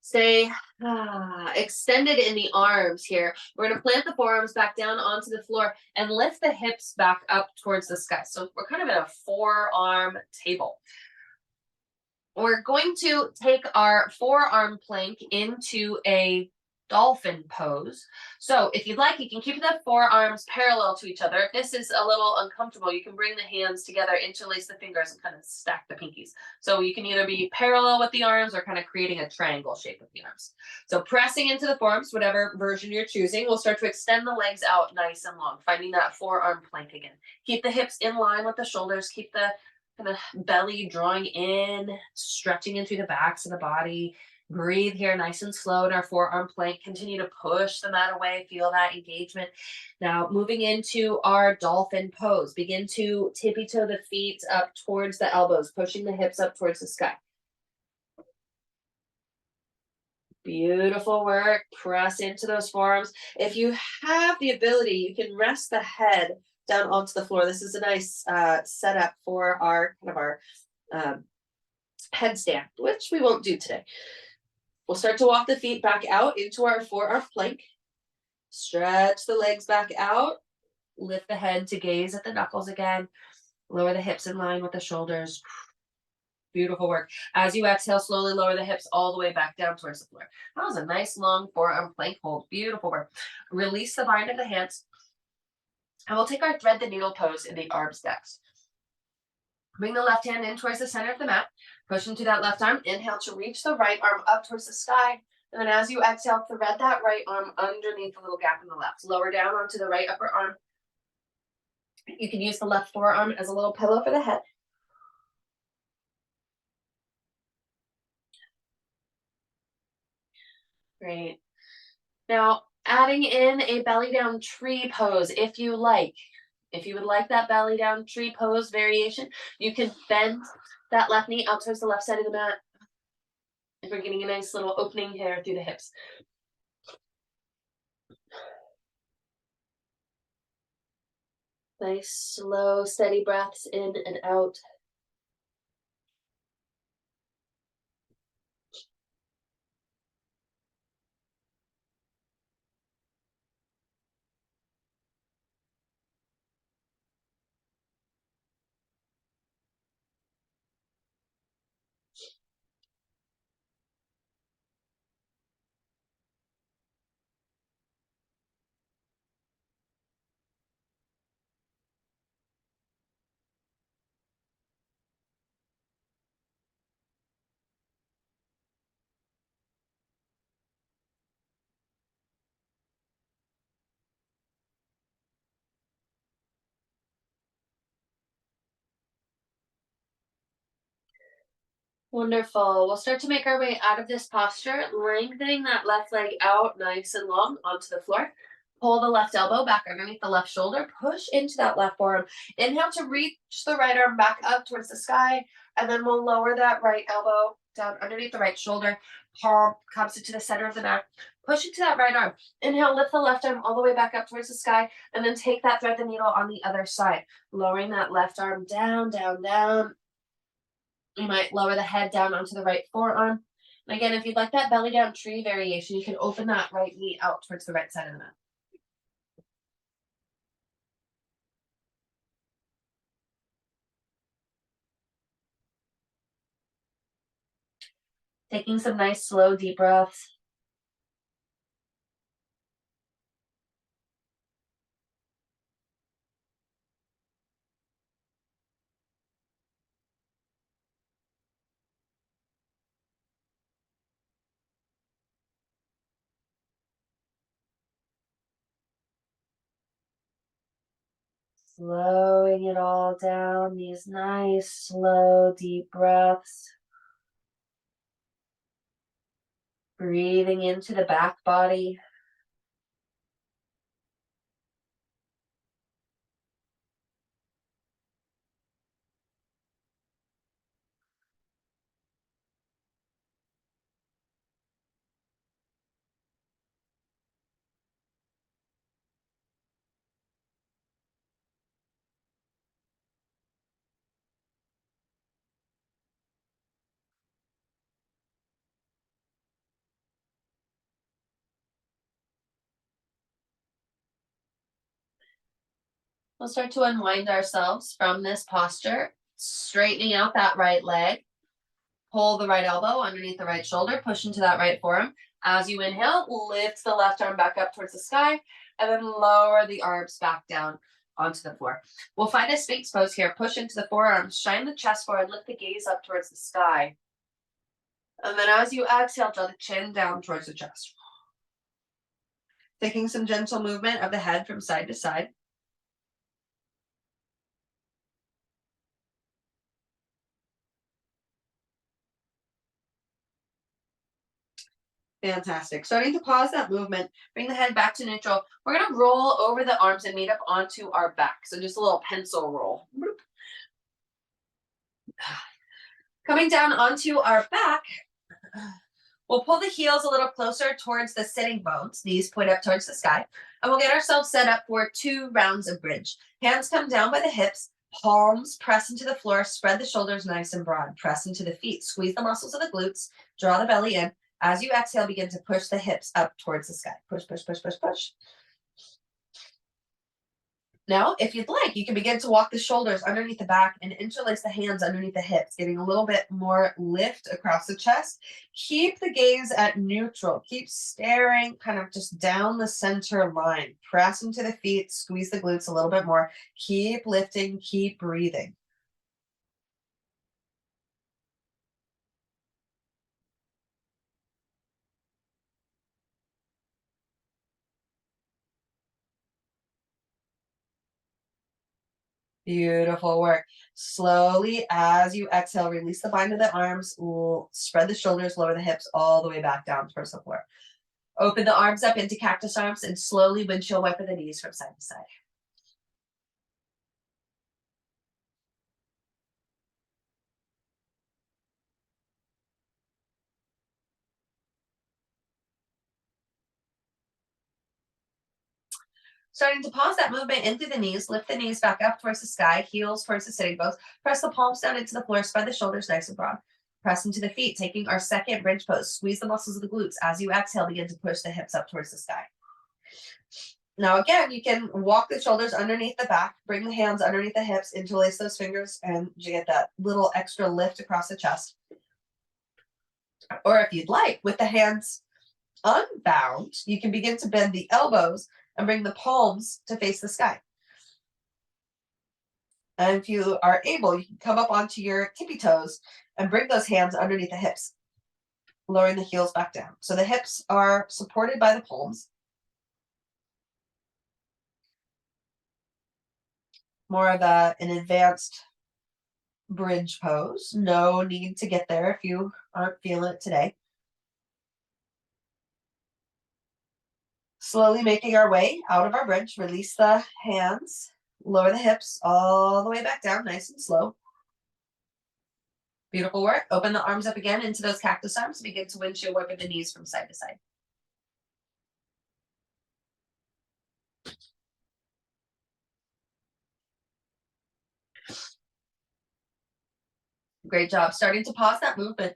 Stay extended in the arms here. We're going to plant the forearms back down onto the floor and lift the hips back up towards the sky. So we're kind of in a forearm table. We're going to take our forearm plank into a dolphin pose. So if you'd like, you can keep the forearms parallel to each other. If this is a little uncomfortable, you can bring the hands together, interlace the fingers, and kind of stack the pinkies. So you can either be parallel with the arms or kind of creating a triangle shape with the arms. So pressing into the forearms, whatever version you're choosing, we'll start to extend the legs out nice and long, finding that forearm plank again. Keep the hips in line with the shoulders. Keep the kind of belly drawing in, stretching in through the backs of the body. Breathe here nice and slow in our forearm plank. Continue to push the mat away. Feel that engagement. Now moving into our dolphin pose. Begin to tippy toe the feet up towards the elbows, pushing the hips up towards the sky. Beautiful work. Press into those forearms. If you have the ability, you can rest the head down onto the floor. This is a nice setup for our kind of our headstand, which we won't do today. We'll start to walk the feet back out into our forearm plank. Stretch the legs back out. Lift the head to gaze at the knuckles again. Lower the hips in line with the shoulders. Beautiful work. As you exhale, slowly lower the hips all the way back down towards the floor. That was a nice long forearm plank hold. Beautiful work. Release the bind of the hands. And we'll take our thread the needle pose in the arms next. Bring the left hand in towards the center of the mat. Push into that left arm. Inhale to reach the right arm up towards the sky. And then as you exhale, thread that right arm underneath the little gap in the left. Lower down onto the right upper arm. You can use the left forearm as a little pillow for the head. Great. Now, adding in a belly down tree pose if you like. If you would like that belly down tree pose variation, you can bend that left knee out towards the left side of the mat. If we're getting a nice little opening here through the hips. Nice, slow, steady breaths in and out. Wonderful. We'll start to make our way out of this posture, lengthening that left leg out nice and long onto the floor. Pull the left elbow back underneath the left shoulder. Push into that left forearm. Inhale to reach the right arm back up towards the sky. And then we'll lower that right elbow down underneath the right shoulder. Palm comes into the center of the mat. Push into that right arm. Inhale, lift the left arm all the way back up towards the sky. And then take that thread the needle on the other side. Lowering that left arm down, down, down. You might lower the head down onto the right forearm. And again, if you'd like that belly down tree variation, you can open that right knee out towards the right side of the mat. Taking some nice, slow, deep breaths. Slowing it all down, these nice, slow, deep breaths. Breathing into the back body. We'll start to unwind ourselves from this posture, straightening out that right leg. Pull the right elbow underneath the right shoulder, push into that right forearm. As you inhale, lift the left arm back up towards the sky, and then lower the arms back down onto the floor. We'll find a Sphinx pose here. Push into the forearms, shine the chest forward, lift the gaze up towards the sky. And then as you exhale, draw the chin down towards the chest. Taking some gentle movement of the head from side to side. Fantastic. Starting to pause that movement, bring the head back to neutral. We're going to roll over the arms and meet up onto our back. So just a little pencil roll. Coming down onto our back, we'll pull the heels a little closer towards the sitting bones. Knees point up towards the sky. And we'll get ourselves set up for 2 rounds of bridge. Hands come down by the hips. Palms press into the floor. Spread the shoulders nice and broad. Press into the feet. Squeeze the muscles of the glutes. Draw the belly in. As you exhale, begin to push the hips up towards the sky. Push, push, push, push, push. Now, if you'd like, you can begin to walk the shoulders underneath the back and interlace the hands underneath the hips, getting a little bit more lift across the chest. Keep the gaze at neutral. Keep staring kind of just down the center line. Press into the feet, squeeze the glutes a little bit more. Keep lifting, keep breathing. Beautiful work. Slowly, as you exhale, release the bind of the arms, spread the shoulders, lower the hips all the way back down towards the floor. Open the arms up into cactus arms and slowly windshield wiper the knees from side to side. Starting to pause that movement into the knees, lift the knees back up towards the sky, heels towards the sitting bones. Press the palms down into the floor, spread the shoulders nice and broad. Press into the feet, taking our second bridge pose. Squeeze the muscles of the glutes. As you exhale, begin to push the hips up towards the sky. Now again, you can walk the shoulders underneath the back, bring the hands underneath the hips, interlace those fingers, and you get that little extra lift across the chest. Or if you'd like, with the hands unbound, you can begin to bend the elbows and bring the palms to face the sky. And if you are able, you can come up onto your tippy toes and bring those hands underneath the hips, lowering the heels back down. So the hips are supported by the palms. More of an advanced bridge pose. No need to get there if you aren't feeling it today. Slowly making our way out of our bridge. Release the hands. Lower the hips all the way back down, nice and slow. Beautiful work. Open the arms up again into those cactus arms. Begin to windshield wiper the knees from side to side. Great job. Starting to pause that movement.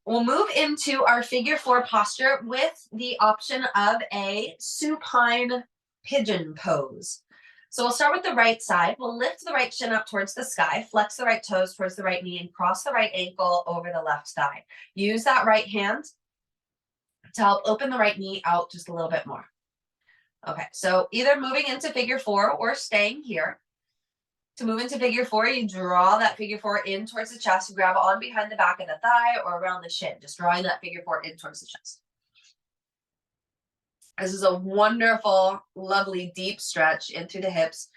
We'll move into our figure 4 posture with the option of a supine pigeon pose. So we'll start with the right side. We'll lift the right shin up towards the sky, flex the right toes towards the right knee, and cross the right ankle over the left thigh. Use that right hand to help open the right knee out just a little bit more. Okay, so either moving into figure 4 or staying here. To move into figure 4, you draw that figure 4 in towards the chest. You grab on behind the back of the thigh or around the shin, just drawing that figure 4 in towards the chest. This is a wonderful, lovely, deep stretch in through the hips.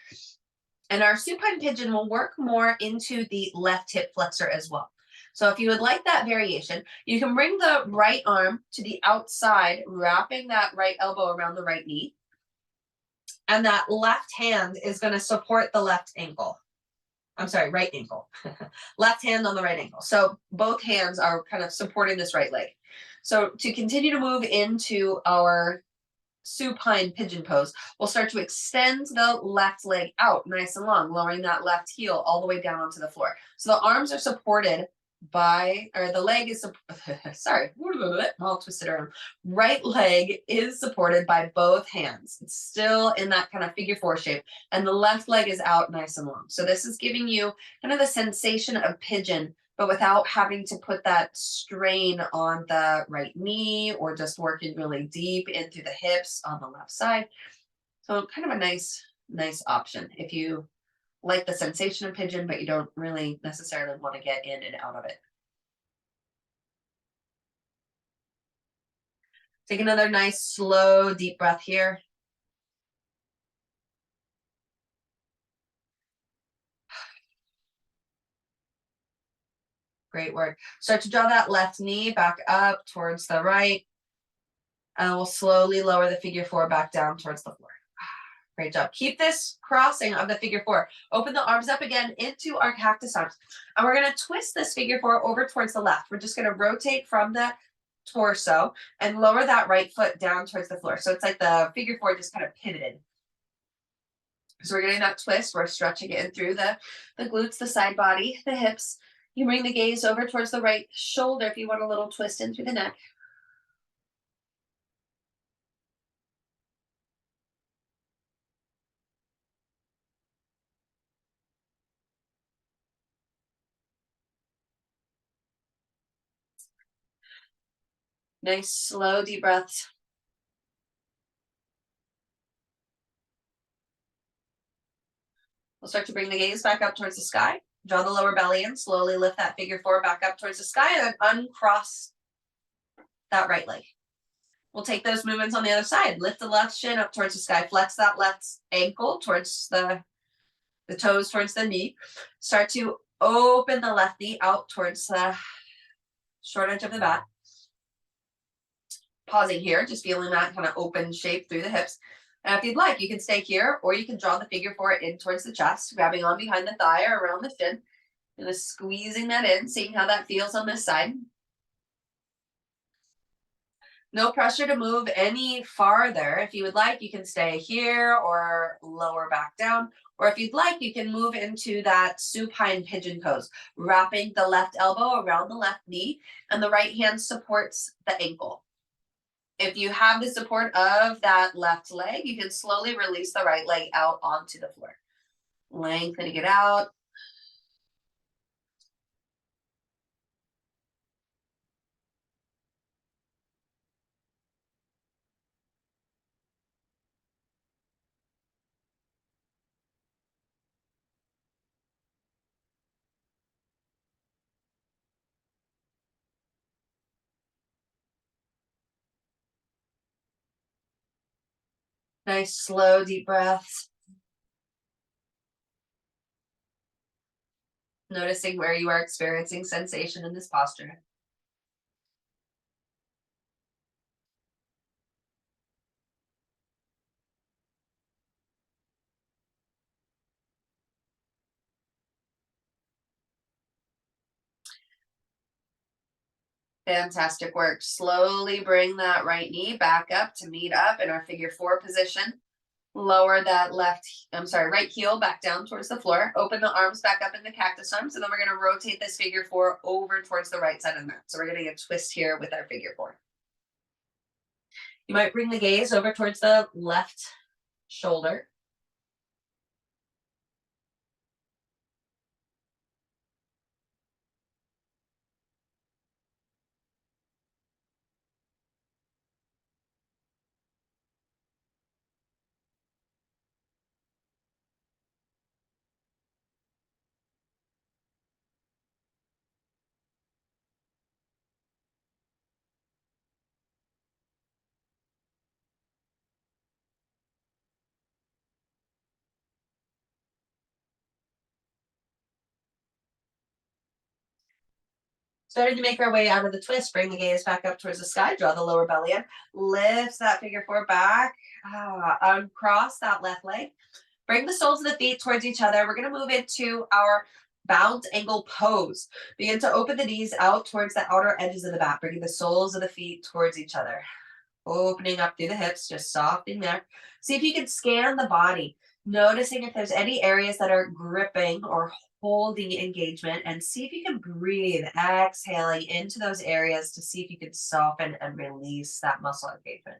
And our supine pigeon will work more into the left hip flexor as well. So if you would like that variation, you can bring the right arm to the outside, wrapping that right elbow around the right knee. And that left hand is going to support the left ankle. I'm sorry, right ankle. Left hand on the right ankle. So both hands are kind of supporting this right leg. So to continue to move into our supine pigeon pose, we'll start to extend the left leg out nice and long, lowering that left heel all the way down onto the floor. So the arms are supported by, or the leg is, sorry, all twisted around. Right leg is supported by both hands. It's still in that kind of figure four shape, and the left leg is out nice and long. So this is giving you kind of the sensation of pigeon, but without having to put that strain on the right knee or just working really deep into the hips on the left side. So kind of a nice option if you like the sensation of pigeon, but you don't really necessarily want to get in and out of it. Take another nice, slow, deep breath here. Great work. Start to draw that left knee back up towards the right. And we'll slowly lower the figure four back down towards the floor. Great job. Keep this crossing of the figure four. Open the arms up again into our cactus arms. And we're going to twist this figure four over towards the left. We're just going to rotate from the torso and lower that right foot down towards the floor. So it's like the figure four just kind of pivoted. So we're getting that twist. We're stretching it in through the glutes, the side body, the hips. You bring the gaze over towards the right shoulder if you want a little twist in through the neck. Nice, slow, deep breaths. We'll start to bring the gaze back up towards the sky. Draw the lower belly in. Slowly lift that figure four back up towards the sky and then uncross that right leg. We'll take those movements on the other side. Lift the left shin up towards the sky. Flex that left ankle towards the toes towards the knee. Start to open the left knee out towards the short edge of the mat. Pausing here, just feeling that kind of open shape through the hips. And if you'd like, you can stay here, or you can draw the figure four in towards the chest, grabbing on behind the thigh or around the shin. Just squeezing that in, seeing how that feels on this side. No pressure to move any farther. If you would like, you can stay here or lower back down. Or if you'd like, you can move into that supine pigeon pose, wrapping the left elbow around the left knee, and the right hand supports the ankle. If you have the support of that left leg, you can slowly release the right leg out onto the floor. Lengthening it out. Nice, slow, deep breaths. Noticing where you are experiencing sensation in this posture. Fantastic work. Slowly bring that right knee back up to meet up in our figure four position. Lower that right heel back down towards the floor. Open the arms back up in the cactus arms, and then we're going to rotate this figure four over towards the right side of the mat. So we're getting a twist here with our figure four. You might bring the gaze over towards the left shoulder. Starting to make our way out of the twist, bring the gaze back up towards the sky, draw the lower belly in, lift that figure four back, uncross that left leg, bring the soles of the feet towards each other. We're going to move into our bound angle pose. Begin to open the knees out towards the outer edges of the mat, bringing the soles of the feet towards each other. Opening up through the hips, just softening there. See if you can scan the body, noticing if there's any areas that are gripping or holding engagement, and see if you can breathe, exhaling into those areas to see if you can soften and release that muscle engagement.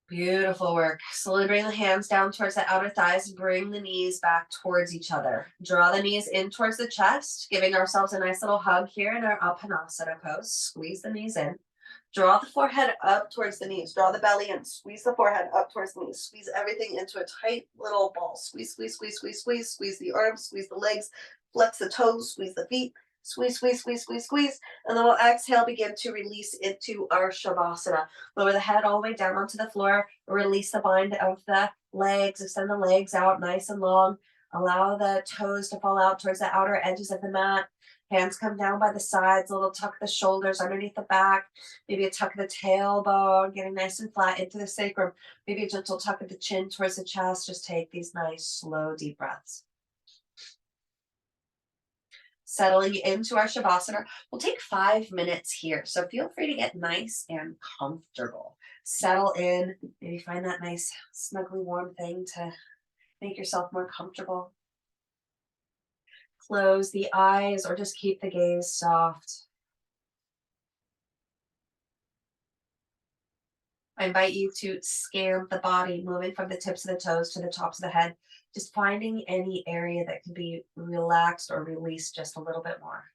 Beautiful work. Slowly bring the hands down towards the outer thighs. Bring the knees back towards each other. Draw the knees in towards the chest, giving ourselves a nice little hug here in our Apanasana pose. Squeeze the knees in. Draw the forehead up towards the knees. Draw the belly in. Squeeze the forehead up towards the knees. Squeeze everything into a tight little ball. Squeeze, squeeze, squeeze, squeeze, squeeze. Squeeze the arms, squeeze the legs, flex the toes, squeeze the feet. Squeeze, squeeze, squeeze, squeeze, squeeze. And then we'll exhale, begin to release into our Shavasana. Lower the head all the way down onto the floor. Release the bind of the legs. Extend the legs out nice and long. Allow the toes to fall out towards the outer edges of the mat. Hands come down by the sides, a little tuck the shoulders underneath the back. Maybe a tuck of the tailbone, getting nice and flat into the sacrum. Maybe a gentle tuck of the chin towards the chest. Just take these nice, slow, deep breaths. Settling into our Shavasana. We'll take 5 minutes here. So feel free to get nice and comfortable. Settle in, maybe find that nice, snuggly, warm thing to make yourself more comfortable. Close the eyes or just keep the gaze soft. I invite you to scan the body, moving from the tips of the toes to the tops of the head, just finding any area that can be relaxed or released just a little bit more.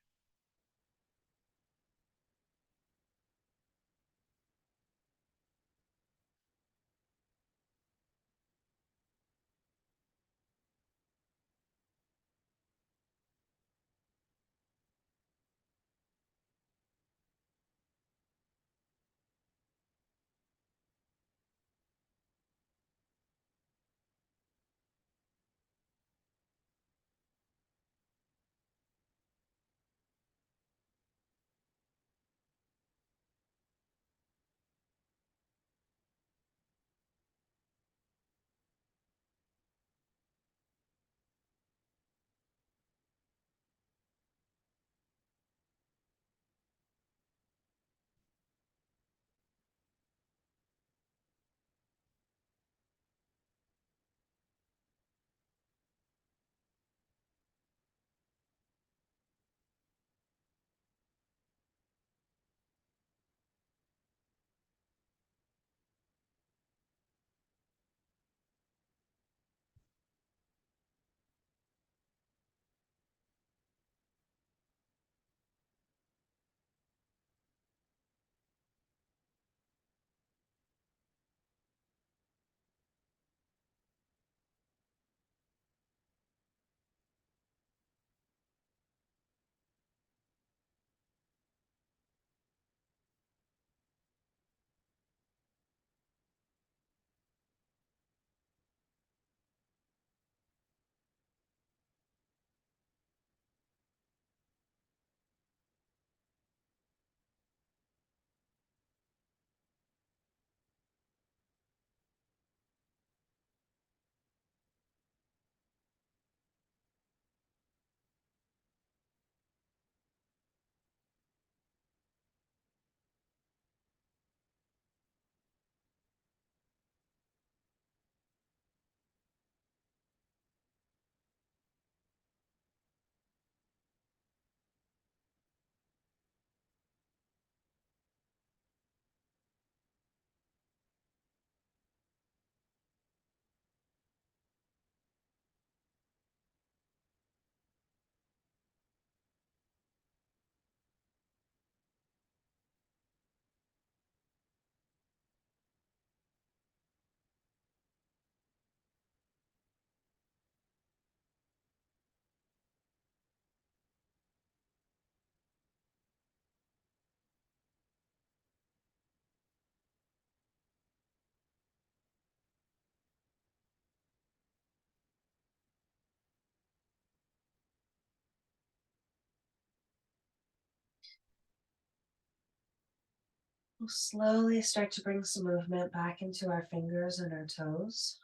We'll slowly start to bring some movement back into our fingers and our toes.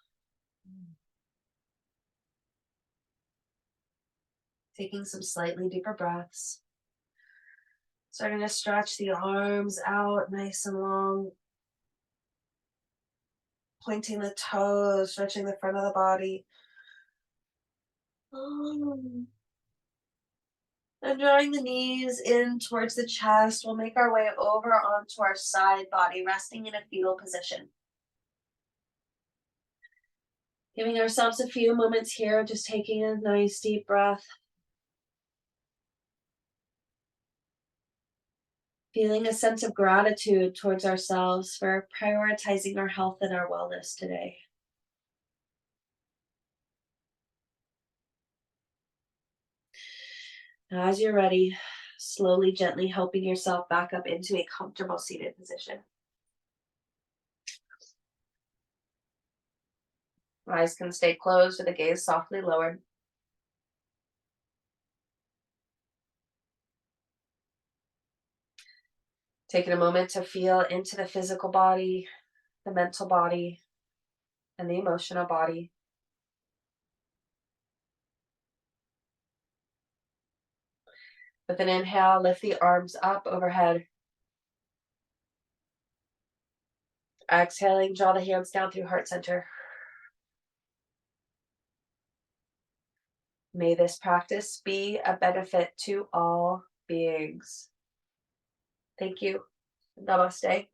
Taking some slightly deeper breaths. Starting to stretch the arms out nice and long. Pointing the toes, stretching the front of the body. And drawing the knees in towards the chest, we'll make our way over onto our side body, resting in a fetal position. Giving ourselves a few moments here, just taking a nice deep breath. Feeling a sense of gratitude towards ourselves for prioritizing our health and our wellness today. Now, as you're ready, slowly, gently helping yourself back up into a comfortable seated position. Eyes can stay closed with the gaze softly lowered. Taking a moment to feel into the physical body, the mental body, and the emotional body. With an inhale, lift the arms up overhead. Exhaling, draw the hands down through heart center. May this practice be a benefit to all beings. Thank you. Namaste.